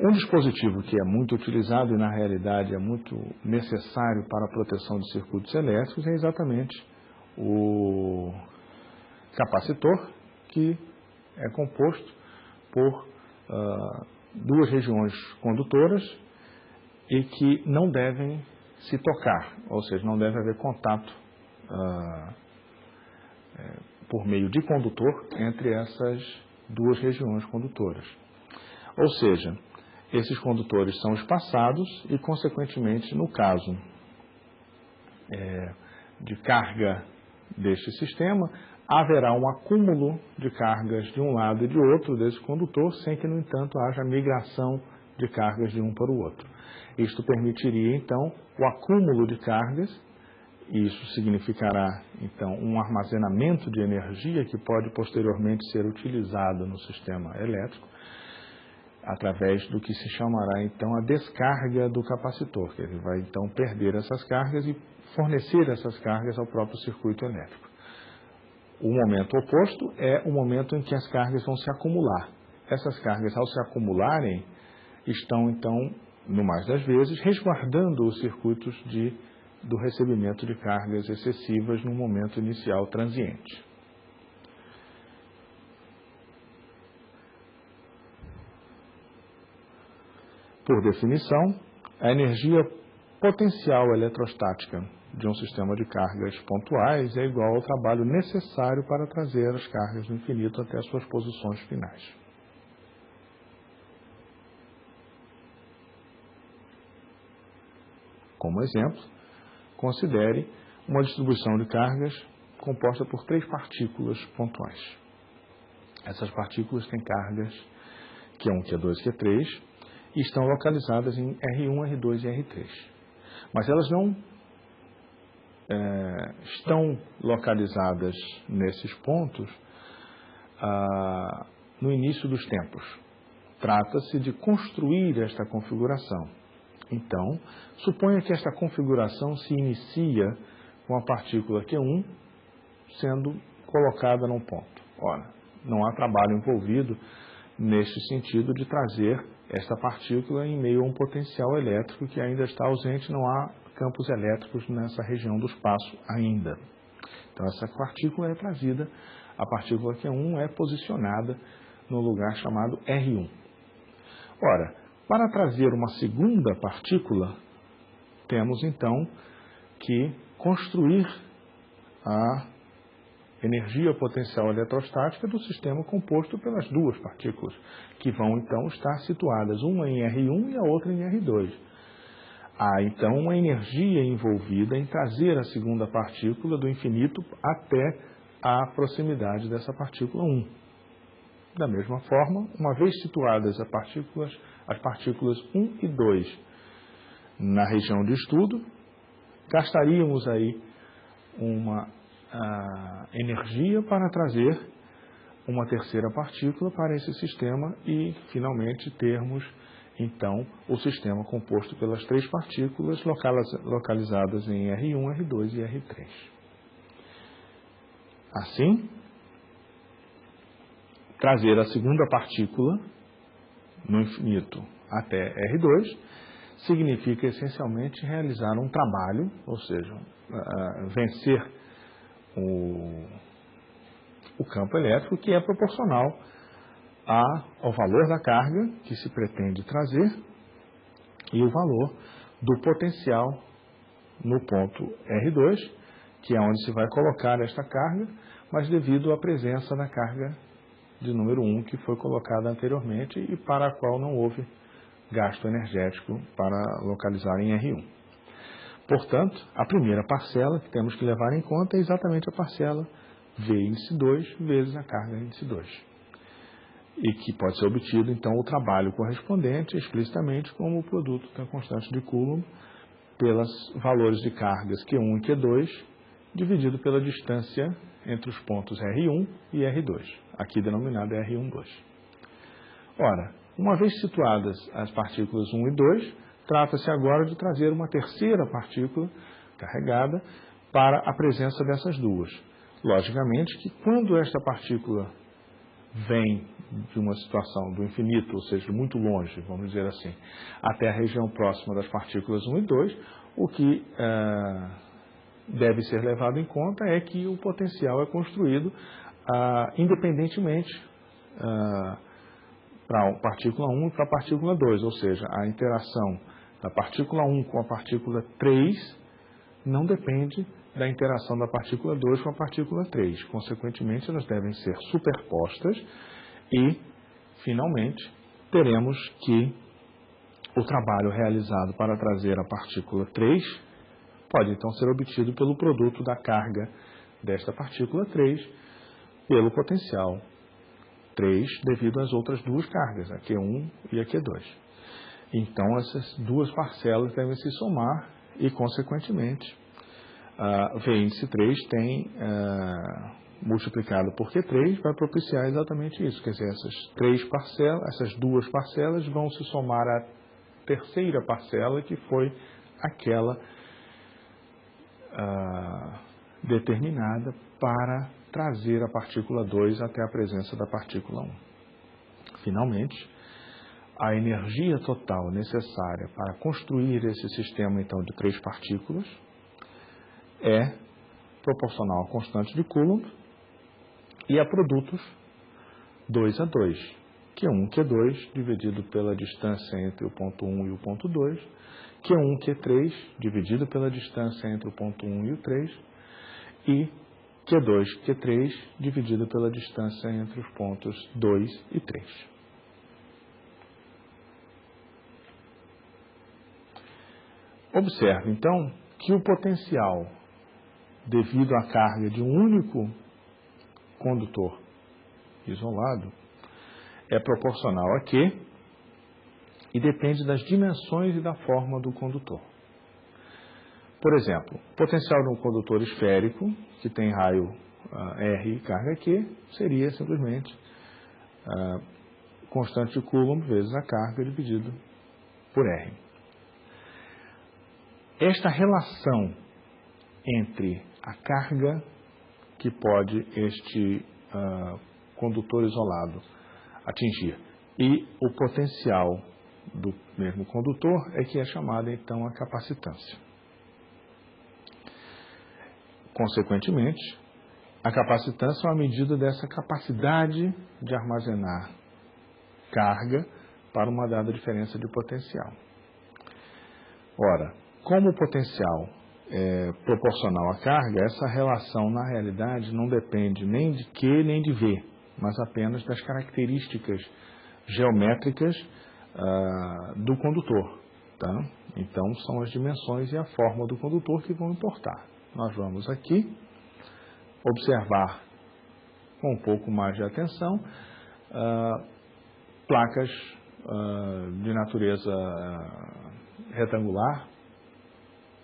[SPEAKER 1] Um dispositivo que é muito utilizado e, na realidade, é muito necessário para a proteção de circuitos elétricos é exatamente o capacitor, que é composto por duas regiões condutoras e que não devem se tocar, ou seja, não deve haver contato por meio de condutor entre essas duas regiões condutoras. Ou seja, esses condutores são espaçados e, consequentemente, no caso de carga deste sistema, haverá um acúmulo de cargas de um lado e de outro desse condutor, sem que, no entanto, haja migração de cargas de um para o outro. Isto permitiria, então, o acúmulo de cargas, e isso significará, então, um armazenamento de energia que pode posteriormente ser utilizado no sistema elétrico, através do que se chamará, então, a descarga do capacitor, que ele vai, então, perder essas cargas e fornecer essas cargas ao próprio circuito elétrico. O momento oposto é o momento em que as cargas vão se acumular. Essas cargas, ao se acumularem, estão, então, no mais das vezes, resguardando os circuitos do recebimento de cargas excessivas no momento inicial transiente. Por definição, a energia potencial eletrostática de um sistema de cargas pontuais é igual ao trabalho necessário para trazer as cargas do infinito até as suas posições finais. Como exemplo, considere uma distribuição de cargas composta por 3 partículas pontuais. Essas partículas têm cargas Q1, Q2 e Q3 e estão localizadas em R1, R2 e R3. Mas elas não estão localizadas nesses pontos no início dos tempos. Trata-se de construir esta configuração. Então, suponha que esta configuração se inicia com a partícula Q1 sendo colocada num ponto. Ora, não há trabalho envolvido neste sentido de trazer esta partícula em meio a um potencial elétrico que ainda está ausente, não há campos elétricos nessa região do espaço ainda. Então, essa partícula é trazida, a partícula Q1 é posicionada no lugar chamado R1. Ora, para trazer uma segunda partícula, temos então que construir a energia potencial eletrostática do sistema composto pelas duas partículas, que vão então estar situadas uma em R1 e a outra em R2. Há então uma energia envolvida em trazer a segunda partícula do infinito até a proximidade dessa partícula 1. Da mesma forma, uma vez situadas as partículas 1 e 2 na região de estudo, gastaríamos aí uma energia para trazer uma terceira partícula para esse sistema e, finalmente, termos, então, o sistema composto pelas três partículas localizadas em R1, R2 e R3. Assim, trazer a segunda partícula no infinito até R2 significa, essencialmente, realizar um trabalho, ou seja, vencer o campo elétrico, que é proporcional ao valor da carga que se pretende trazer e o valor do potencial no ponto R2, que é onde se vai colocar esta carga, mas devido à presença da carga de número 1 que foi colocada anteriormente e para a qual não houve gasto energético para localizar em R1. Portanto, a primeira parcela que temos que levar em conta é exatamente a parcela V índice 2 vezes a carga índice 2. E que pode ser obtido, então, o trabalho correspondente explicitamente como o produto da constante de Coulomb pelos valores de cargas Q1 e Q2 dividido pela distância entre os pontos R1 e R2, aqui denominado R12. Ora, uma vez situadas as partículas 1 e 2, trata-se agora de trazer uma terceira partícula carregada para a presença dessas duas. Logicamente que quando esta partícula vem de uma situação do infinito, ou seja, muito longe, vamos dizer assim, até a região próxima das partículas 1 e 2, o que deve ser levado em conta é que o potencial é construído independentemente para a partícula 1 e para a partícula 2, ou seja, a interação da partícula 1 com a partícula 3 não depende da interação da partícula 2 com a partícula 3. Consequentemente, elas devem ser superpostas e, finalmente, teremos que o trabalho realizado para trazer a partícula 3 pode, então, ser obtido pelo produto da carga desta partícula 3 pelo potencial 3 devido às outras duas cargas, a Q1 e a Q2. Então, essas duas parcelas devem se somar e, consequentemente, V índice 3 tem multiplicado por Q3 vai propiciar exatamente isso. Quer dizer, essas duas parcelas vão se somar à terceira parcela, que foi aquela determinada para trazer a partícula 2 até a presença da partícula 1. Finalmente, a energia total necessária para construir esse sistema, então, de três partículas é proporcional à constante de Coulomb e a produtos 2 a 2, Q1, Q2, dividido pela distância entre o ponto 1 e o ponto 2, Q1, Q3, dividido pela distância entre o ponto 1 e o 3, e Q2, Q3, dividido pela distância entre os pontos 2 e 3. Observe, então, que o potencial devido à carga de um único condutor isolado é proporcional a Q e depende das dimensões e da forma do condutor. Por exemplo, o potencial de um condutor esférico, que tem raio R e carga Q, seria simplesmente constante de Coulomb vezes a carga dividido por R. Esta relação entre a carga que pode este condutor isolado atingir e o potencial do mesmo condutor é que é chamada, então, a capacitância. Consequentemente, a capacitância é uma medida dessa capacidade de armazenar carga para uma dada diferença de potencial. Ora, como o potencial proporcional à carga, essa relação, na realidade, não depende nem de Q nem de V, mas apenas das características geométricas do condutor. Tá? Então, são as dimensões e a forma do condutor que vão importar. Nós vamos aqui observar com um pouco mais de atenção placas de natureza retangular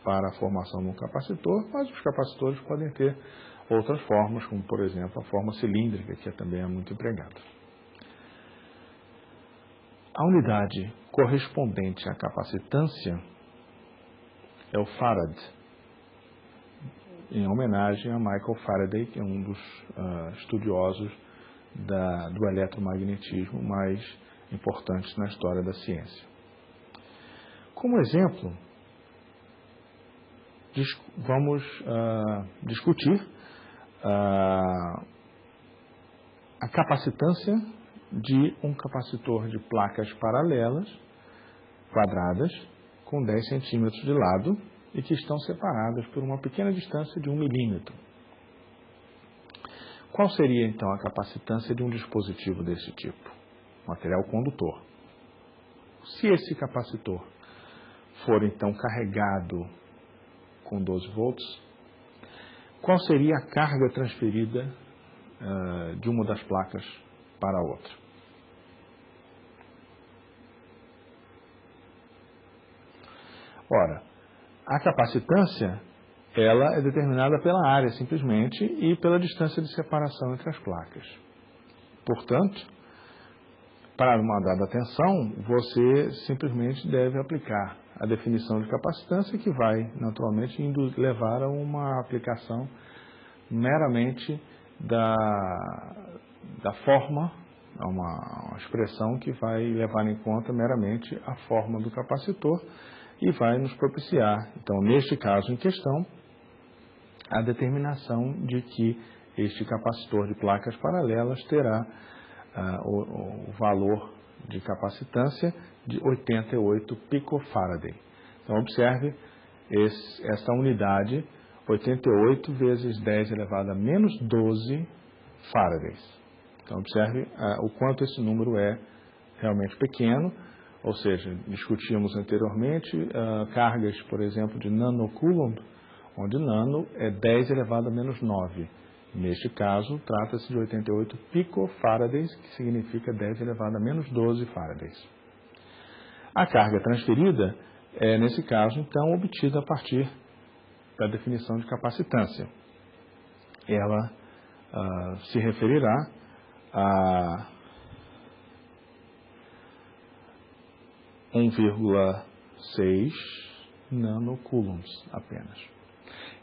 [SPEAKER 1] para a formação de um capacitor, mas os capacitores podem ter outras formas, como, por exemplo, a forma cilíndrica, que também é muito empregada. A unidade correspondente à capacitância é o Farad, em homenagem a Michael Faraday, que é um dos estudiosos do eletromagnetismo mais importantes na história da ciência. Como exemplo, vamos discutir a capacitância de um capacitor de placas paralelas, quadradas, com 10 centímetros de lado e que estão separadas por uma pequena distância de 1 milímetro. Qual seria, então, a capacitância de um dispositivo desse tipo? Material condutor. Se esse capacitor for, então, carregado com 12 volts, qual seria a carga transferida de uma das placas para a outra? Ora, a capacitância, ela é determinada pela área, simplesmente, e pela distância de separação entre as placas. Portanto, para uma dada tensão, você simplesmente deve aplicar a definição de capacitância, que vai, naturalmente, levar a uma aplicação meramente da forma, uma expressão que vai levar em conta meramente a forma do capacitor e vai nos propiciar, então, neste caso em questão, a determinação de que este capacitor de placas paralelas terá o valor de capacitância de 88 picofaraday. Então, observe essa unidade, 88 vezes 10 elevado a menos 12 faradays. Então, observe o quanto esse número é realmente pequeno, ou seja, discutimos anteriormente cargas, por exemplo, de nanocoulomb, onde nano é 10 elevado a menos 9. Neste caso, trata-se de 88 picofarads, que significa 10 elevado a menos 12 faradays. A carga transferida é, nesse caso, então, obtida a partir da definição de capacitância. Ela se referirá a 1,6 nanocoulombs apenas.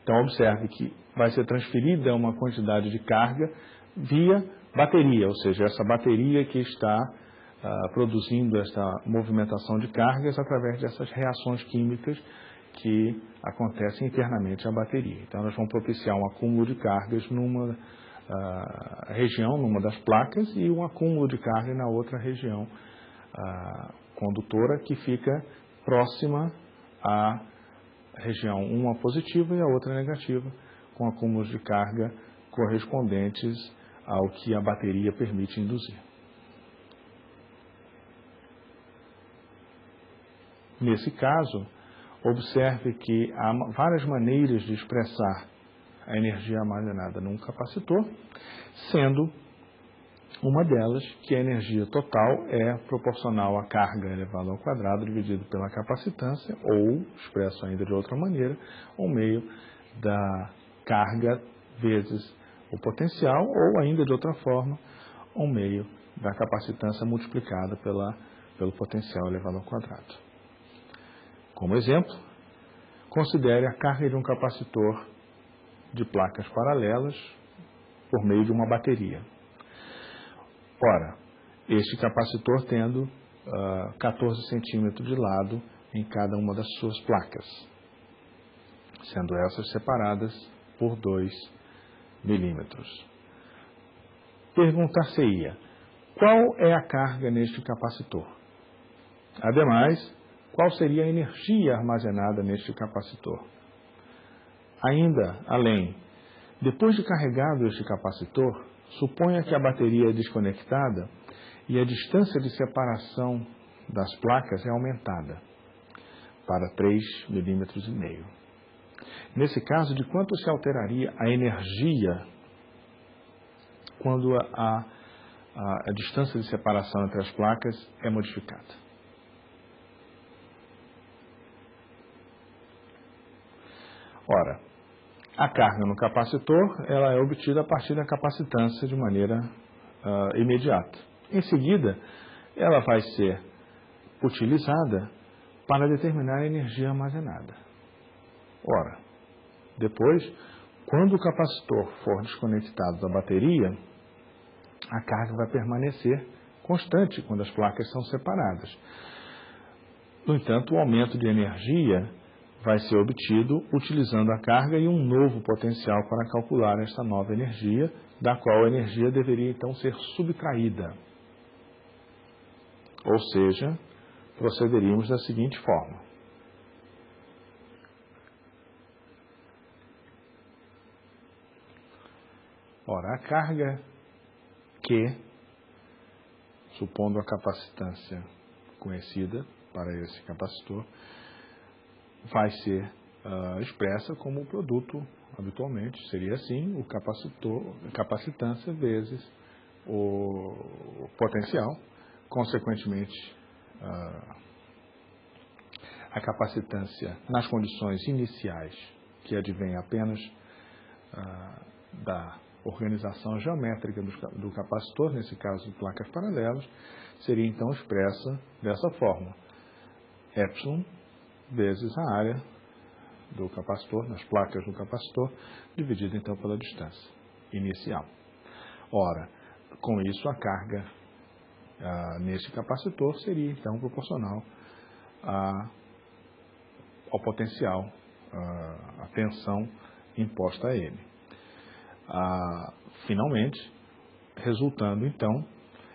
[SPEAKER 1] Então, observe que vai ser transferida uma quantidade de carga via bateria, ou seja, essa bateria que está produzindo essa movimentação de cargas através dessas reações químicas que acontecem internamente à bateria. Então, elas vão propiciar um acúmulo de cargas numa região, numa das placas, e um acúmulo de carga na outra região condutora, que fica próxima à região, uma positiva e a outra negativa, com acúmulos de carga correspondentes ao que a bateria permite induzir. Nesse caso, observe que há várias maneiras de expressar a energia armazenada num capacitor, sendo uma delas que a energia total é proporcional à carga elevada ao quadrado dividido pela capacitância, ou, expresso ainda de outra maneira, ao meio da carga vezes o potencial, ou ainda de outra forma, ao meio da capacitância multiplicada pelo potencial elevado ao quadrado. Como exemplo, considere a carga de um capacitor de placas paralelas por meio de uma bateria. Ora, este capacitor tendo 14 centímetros de lado em cada uma das suas placas, sendo essas separadas por 2 milímetros. Perguntar-se-ia, qual é a carga neste capacitor? Ademais, qual seria a energia armazenada neste capacitor? Ainda além, depois de carregado este capacitor, suponha que a bateria é desconectada e a distância de separação das placas é aumentada para 3,5 milímetros. Nesse caso, de quanto se alteraria a energia quando a distância de separação entre as placas é modificada? Ora, a carga no capacitor ela é obtida a partir da capacitância de maneira imediata. Em seguida, ela vai ser utilizada para determinar a energia armazenada. Ora, depois, quando o capacitor for desconectado da bateria, a carga vai permanecer constante quando as placas são separadas. No entanto, o aumento de energia vai ser obtido utilizando a carga e um novo potencial para calcular esta nova energia, da qual a energia deveria então ser subtraída. Ou seja, procederíamos da seguinte forma. Ora, a carga Q, supondo a capacitância conhecida para esse capacitor, vai ser expressa como o produto, habitualmente, seria assim, a capacitância vezes o potencial, consequentemente, a capacitância nas condições iniciais, que advém apenas da organização geométrica do capacitor, nesse caso de placas paralelas, seria então expressa dessa forma, epsilon vezes a área do capacitor, nas placas do capacitor, dividida então pela distância inicial. Ora, com isso a carga nesse capacitor seria então proporcional ao potencial, à tensão imposta a ele. Finalmente, resultando então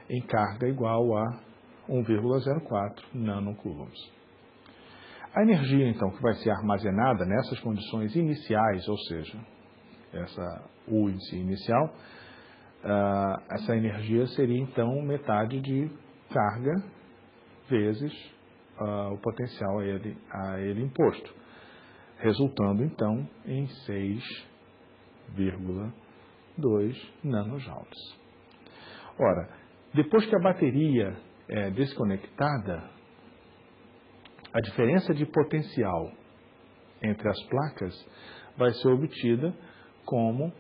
[SPEAKER 1] em carga igual a 1,04 nanocoulombs. A energia, então, que vai ser armazenada nessas condições iniciais, ou seja, o índice inicial, essa energia seria, então, metade de carga vezes o potencial a ele imposto, resultando, então, em 6,2 nanojoules. Ora, depois que a bateria é desconectada, a diferença de potencial entre as placas vai ser obtida como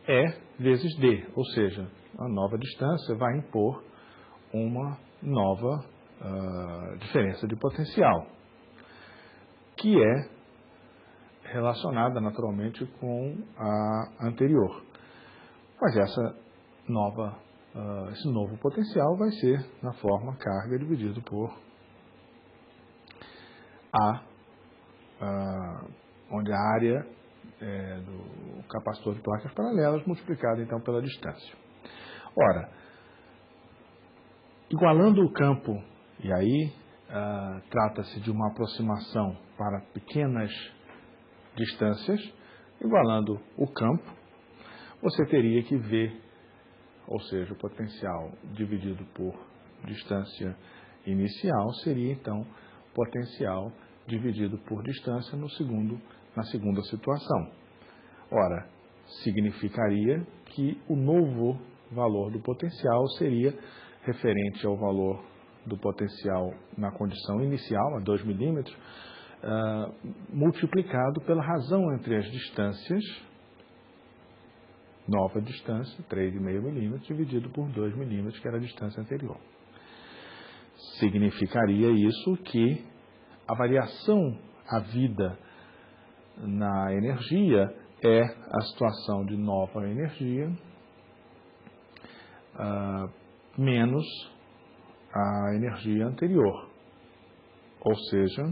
[SPEAKER 1] E vezes D, ou seja, a nova distância vai impor uma nova diferença de potencial, que é relacionada naturalmente com a anterior. Mas esse novo potencial vai ser na forma carga dividido por onde a área do capacitor de placas paralelas multiplicada então pela distância. Ora, igualando o campo, e aí trata-se de uma aproximação para pequenas distâncias, igualando o campo, você teria que ver, ou seja, o potencial dividido por distância inicial seria então potencial dividido por distância na segunda situação. Ora, significaria que o novo valor do potencial seria referente ao valor do potencial na condição inicial, a 2 milímetros, multiplicado pela razão entre as distâncias, nova distância, 3,5 milímetros, dividido por 2 milímetros, que era a distância anterior. Significaria isso que a variação havida na energia é a situação de nova energia menos a energia anterior, ou seja,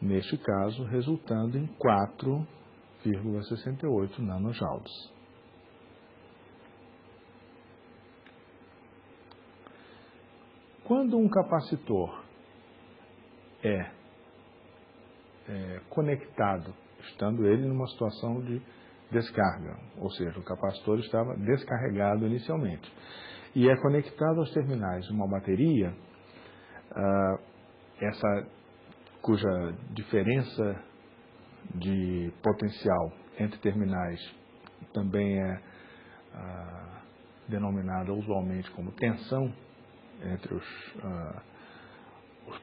[SPEAKER 1] neste caso, resultando em 4,68 nanojoules. Quando um capacitor é conectado estando ele numa situação de descarga, ou seja, o capacitor estava descarregado inicialmente. E é conectado aos terminais de uma bateria, cuja diferença de potencial entre terminais também é denominada usualmente como tensão entre os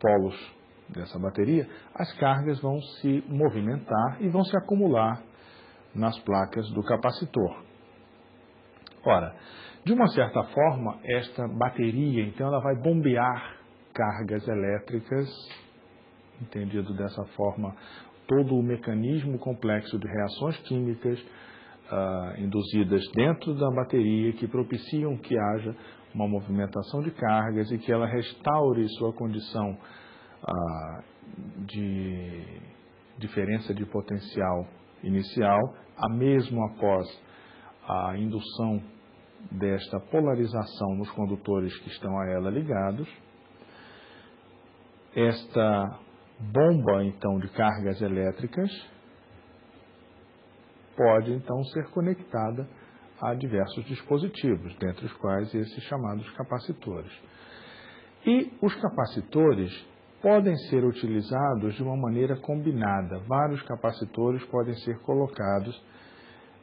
[SPEAKER 1] polos dessa bateria. As cargas vão se movimentar e vão se acumular nas placas do capacitor. Ora, de uma certa forma, esta bateria, então, ela vai bombear cargas elétricas, entendido dessa forma, todo o mecanismo complexo de reações químicas induzidas dentro da bateria que propiciam que haja uma movimentação de cargas e que ela restaure sua condição de diferença de potencial inicial, mesmo após a indução desta polarização nos condutores que estão a ela ligados. Esta bomba, então, de cargas elétricas pode, então, ser conectada a diversos dispositivos, dentre os quais esses chamados capacitores. E os capacitores podem ser utilizados de uma maneira combinada. Vários capacitores podem ser colocados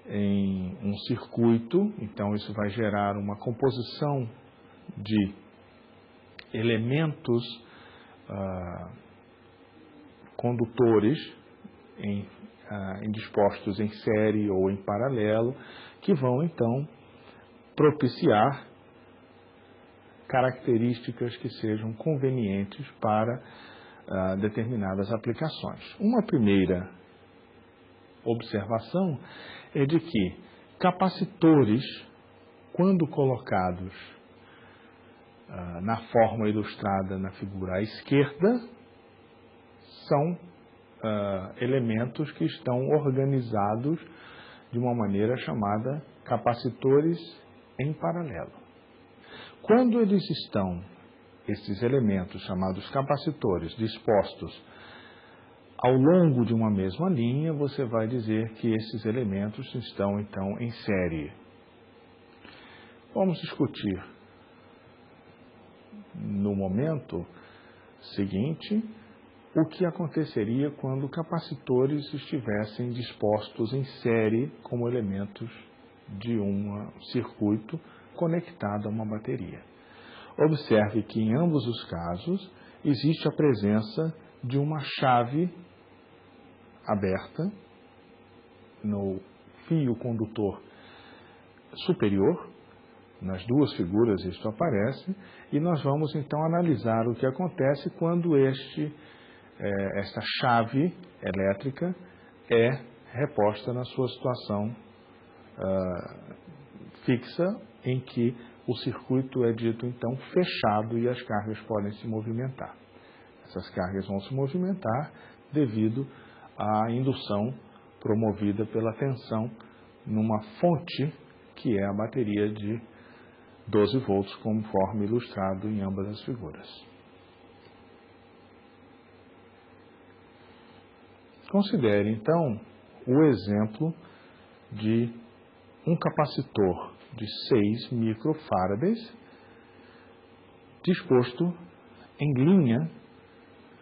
[SPEAKER 1] em um circuito, então isso vai gerar uma composição de elementos condutores dispostos em série ou em paralelo, que vão então propiciar características que sejam convenientes para determinadas aplicações. Uma primeira observação é de que capacitores, quando colocados na forma ilustrada na figura à esquerda, são elementos que estão organizados de uma maneira chamada capacitores em paralelo. Quando eles estão, esses elementos chamados capacitores, dispostos ao longo de uma mesma linha, você vai dizer que esses elementos estão, então, em série. Vamos discutir no momento seguinte o que aconteceria quando capacitores estivessem dispostos em série como elementos de um circuito conectado a uma bateria. Observe que em ambos os casos existe a presença de uma chave aberta no fio condutor superior. Nas duas figuras isto aparece, e nós vamos então analisar o que acontece quando esta chave elétrica é reposta na sua situação fixa, em que o circuito é dito então fechado e as cargas podem se movimentar. Essas cargas vão se movimentar devido à indução promovida pela tensão numa fonte que é a bateria de 12 volts, conforme ilustrado em ambas as figuras. Considere, então, o exemplo de um capacitor de 6 microfarads disposto em linha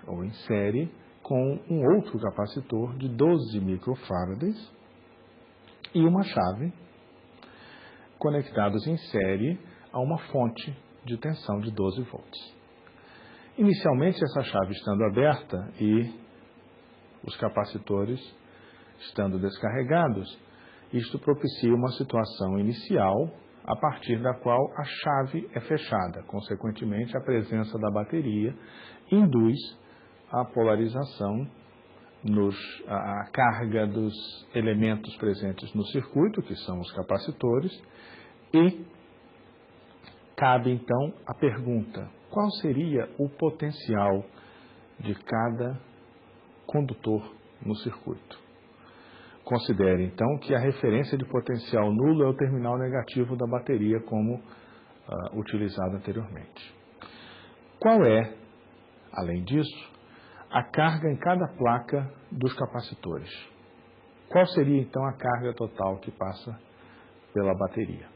[SPEAKER 1] ou em série com um outro capacitor de 12 microfarads e uma chave conectados em série a uma fonte de tensão de 12 volts. Inicialmente, essa chave estando aberta e os capacitores estando descarregados, isto propicia uma situação inicial a partir da qual a chave é fechada. Consequentemente, a presença da bateria induz a polarização, a carga dos elementos presentes no circuito, que são os capacitores, e cabe então a pergunta: qual seria o potencial de cada condutor no circuito? Considere então que a referência de potencial nulo é o terminal negativo da bateria, como utilizado anteriormente. Qual é, além disso, a carga em cada placa dos capacitores? Qual seria então a carga total que passa pela bateria?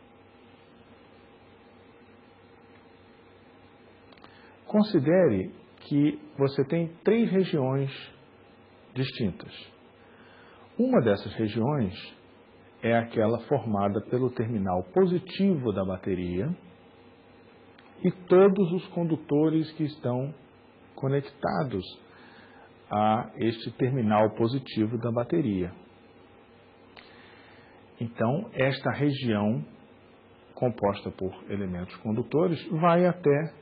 [SPEAKER 1] Considere que você tem 3 regiões distintas. Uma dessas regiões é aquela formada pelo terminal positivo da bateria e todos os condutores que estão conectados a este terminal positivo da bateria. Então, esta região, composta por elementos condutores, vai até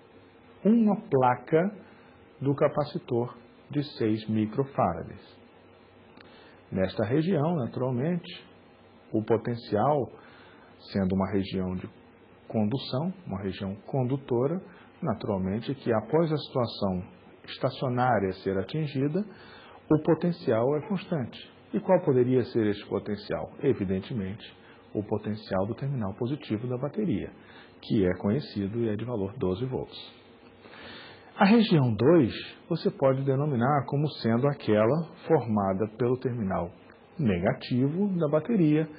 [SPEAKER 1] uma placa do capacitor de 6 microfarads. Nesta região, naturalmente, o potencial, sendo uma região de condução, uma região condutora, naturalmente que após a situação estacionária ser atingida, o potencial é constante. E qual poderia ser esse potencial? Evidentemente, o potencial do terminal positivo da bateria, que é conhecido e é de valor 12 volts. A região 2 você pode denominar como sendo aquela formada pelo terminal negativo da bateria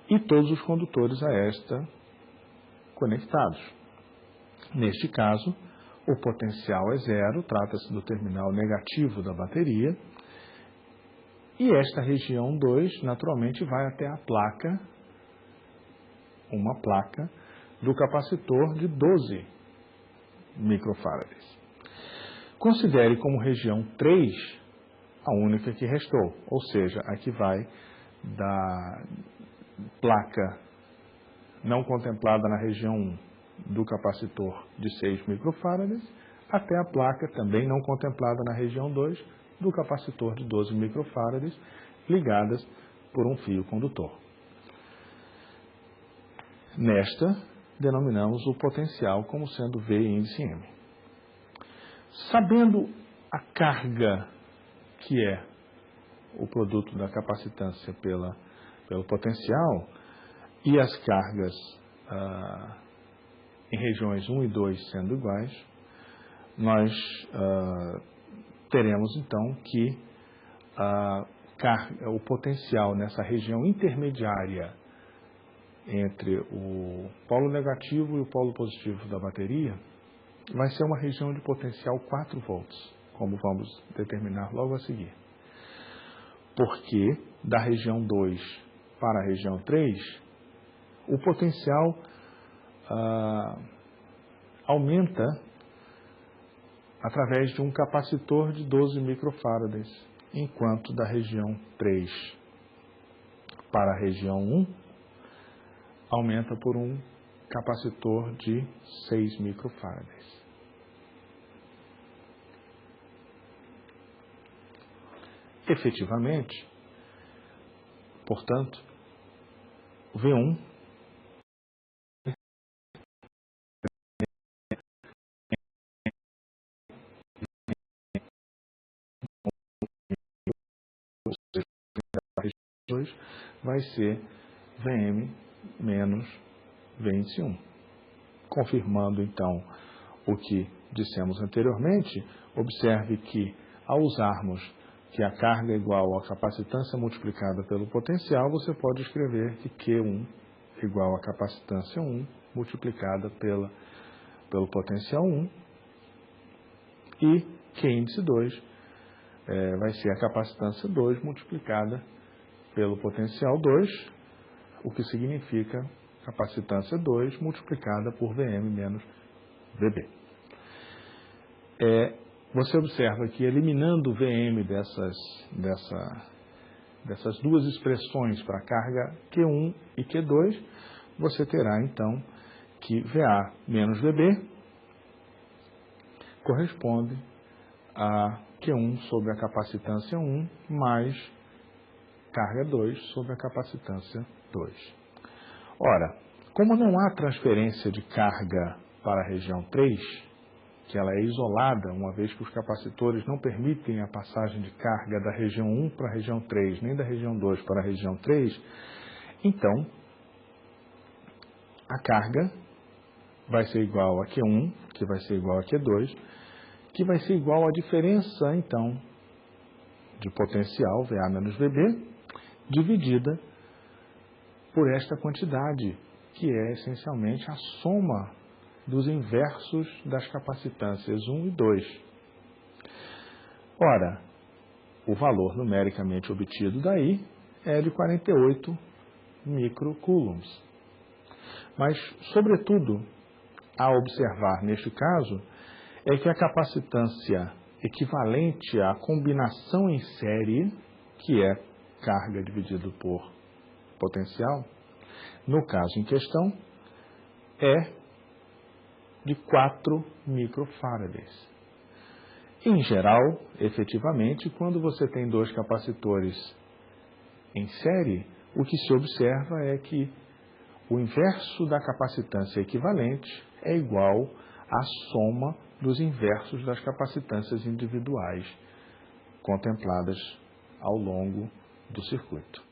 [SPEAKER 1] e todos os condutores a esta conectados. Neste caso, o potencial é zero, trata-se do terminal negativo da bateria, e esta região 2, naturalmente, vai até a placa, uma placa do capacitor de 12 microfarads. Considere como região 3 a única que restou, ou seja, a que vai da placa não contemplada na região 1 do capacitor de 6 microfarads até a placa também não contemplada na região 2 do capacitor de 12 microfarads ligadas por um fio condutor. Nesta, denominamos o potencial como sendo V índice M. Sabendo a carga que é o produto da capacitância pelo potencial e as cargas em regiões 1 e 2 sendo iguais, nós teremos então que o potencial nessa região intermediária entre o polo negativo e o polo positivo da bateria vai ser uma região de potencial 4 volts, como vamos determinar logo a seguir. Porque da região 2 para a região 3, o potencial aumenta através de um capacitor de 12 microfarads, enquanto da região 3 para a região 1, aumenta por um capacitor de 6 microfarads. Efetivamente, portanto, V1 vai ser VM menos V21. Confirmando, então, o que dissemos anteriormente, observe que, ao usarmos que a carga é igual à capacitância multiplicada pelo potencial, você pode escrever que Q1 igual à capacitância 1 multiplicada pelo potencial 1 e Q índice 2 vai ser a capacitância 2 multiplicada pelo potencial 2, o que significa capacitância 2 multiplicada por Vm menos Vb. Você observa que eliminando o Vm dessas duas expressões para a carga Q1 e Q2, você terá então que Va menos Vb corresponde a Q1 sobre a capacitância 1 mais carga 2 sobre a capacitância 2. Ora, como não há transferência de carga para a região 3, que ela é isolada, uma vez que os capacitores não permitem a passagem de carga da região 1 para a região 3, nem da região 2 para a região 3, então a carga vai ser igual a Q1, que vai ser igual a Q2, que vai ser igual à diferença, então, de potencial, Va menos Vb, dividida por esta quantidade, que é essencialmente a soma dos inversos das capacitâncias 1 e 2. Ora, o valor numericamente obtido daí é de 48 microcoulombs. Mas, sobretudo, a observar neste caso é que a capacitância equivalente à combinação em série, que é carga dividido por potencial, no caso em questão, é de 4 microfarads. Em geral, efetivamente, quando você tem dois capacitores em série, o que se observa é que o inverso da capacitância equivalente é igual à soma dos inversos das capacitâncias individuais contempladas ao longo do circuito.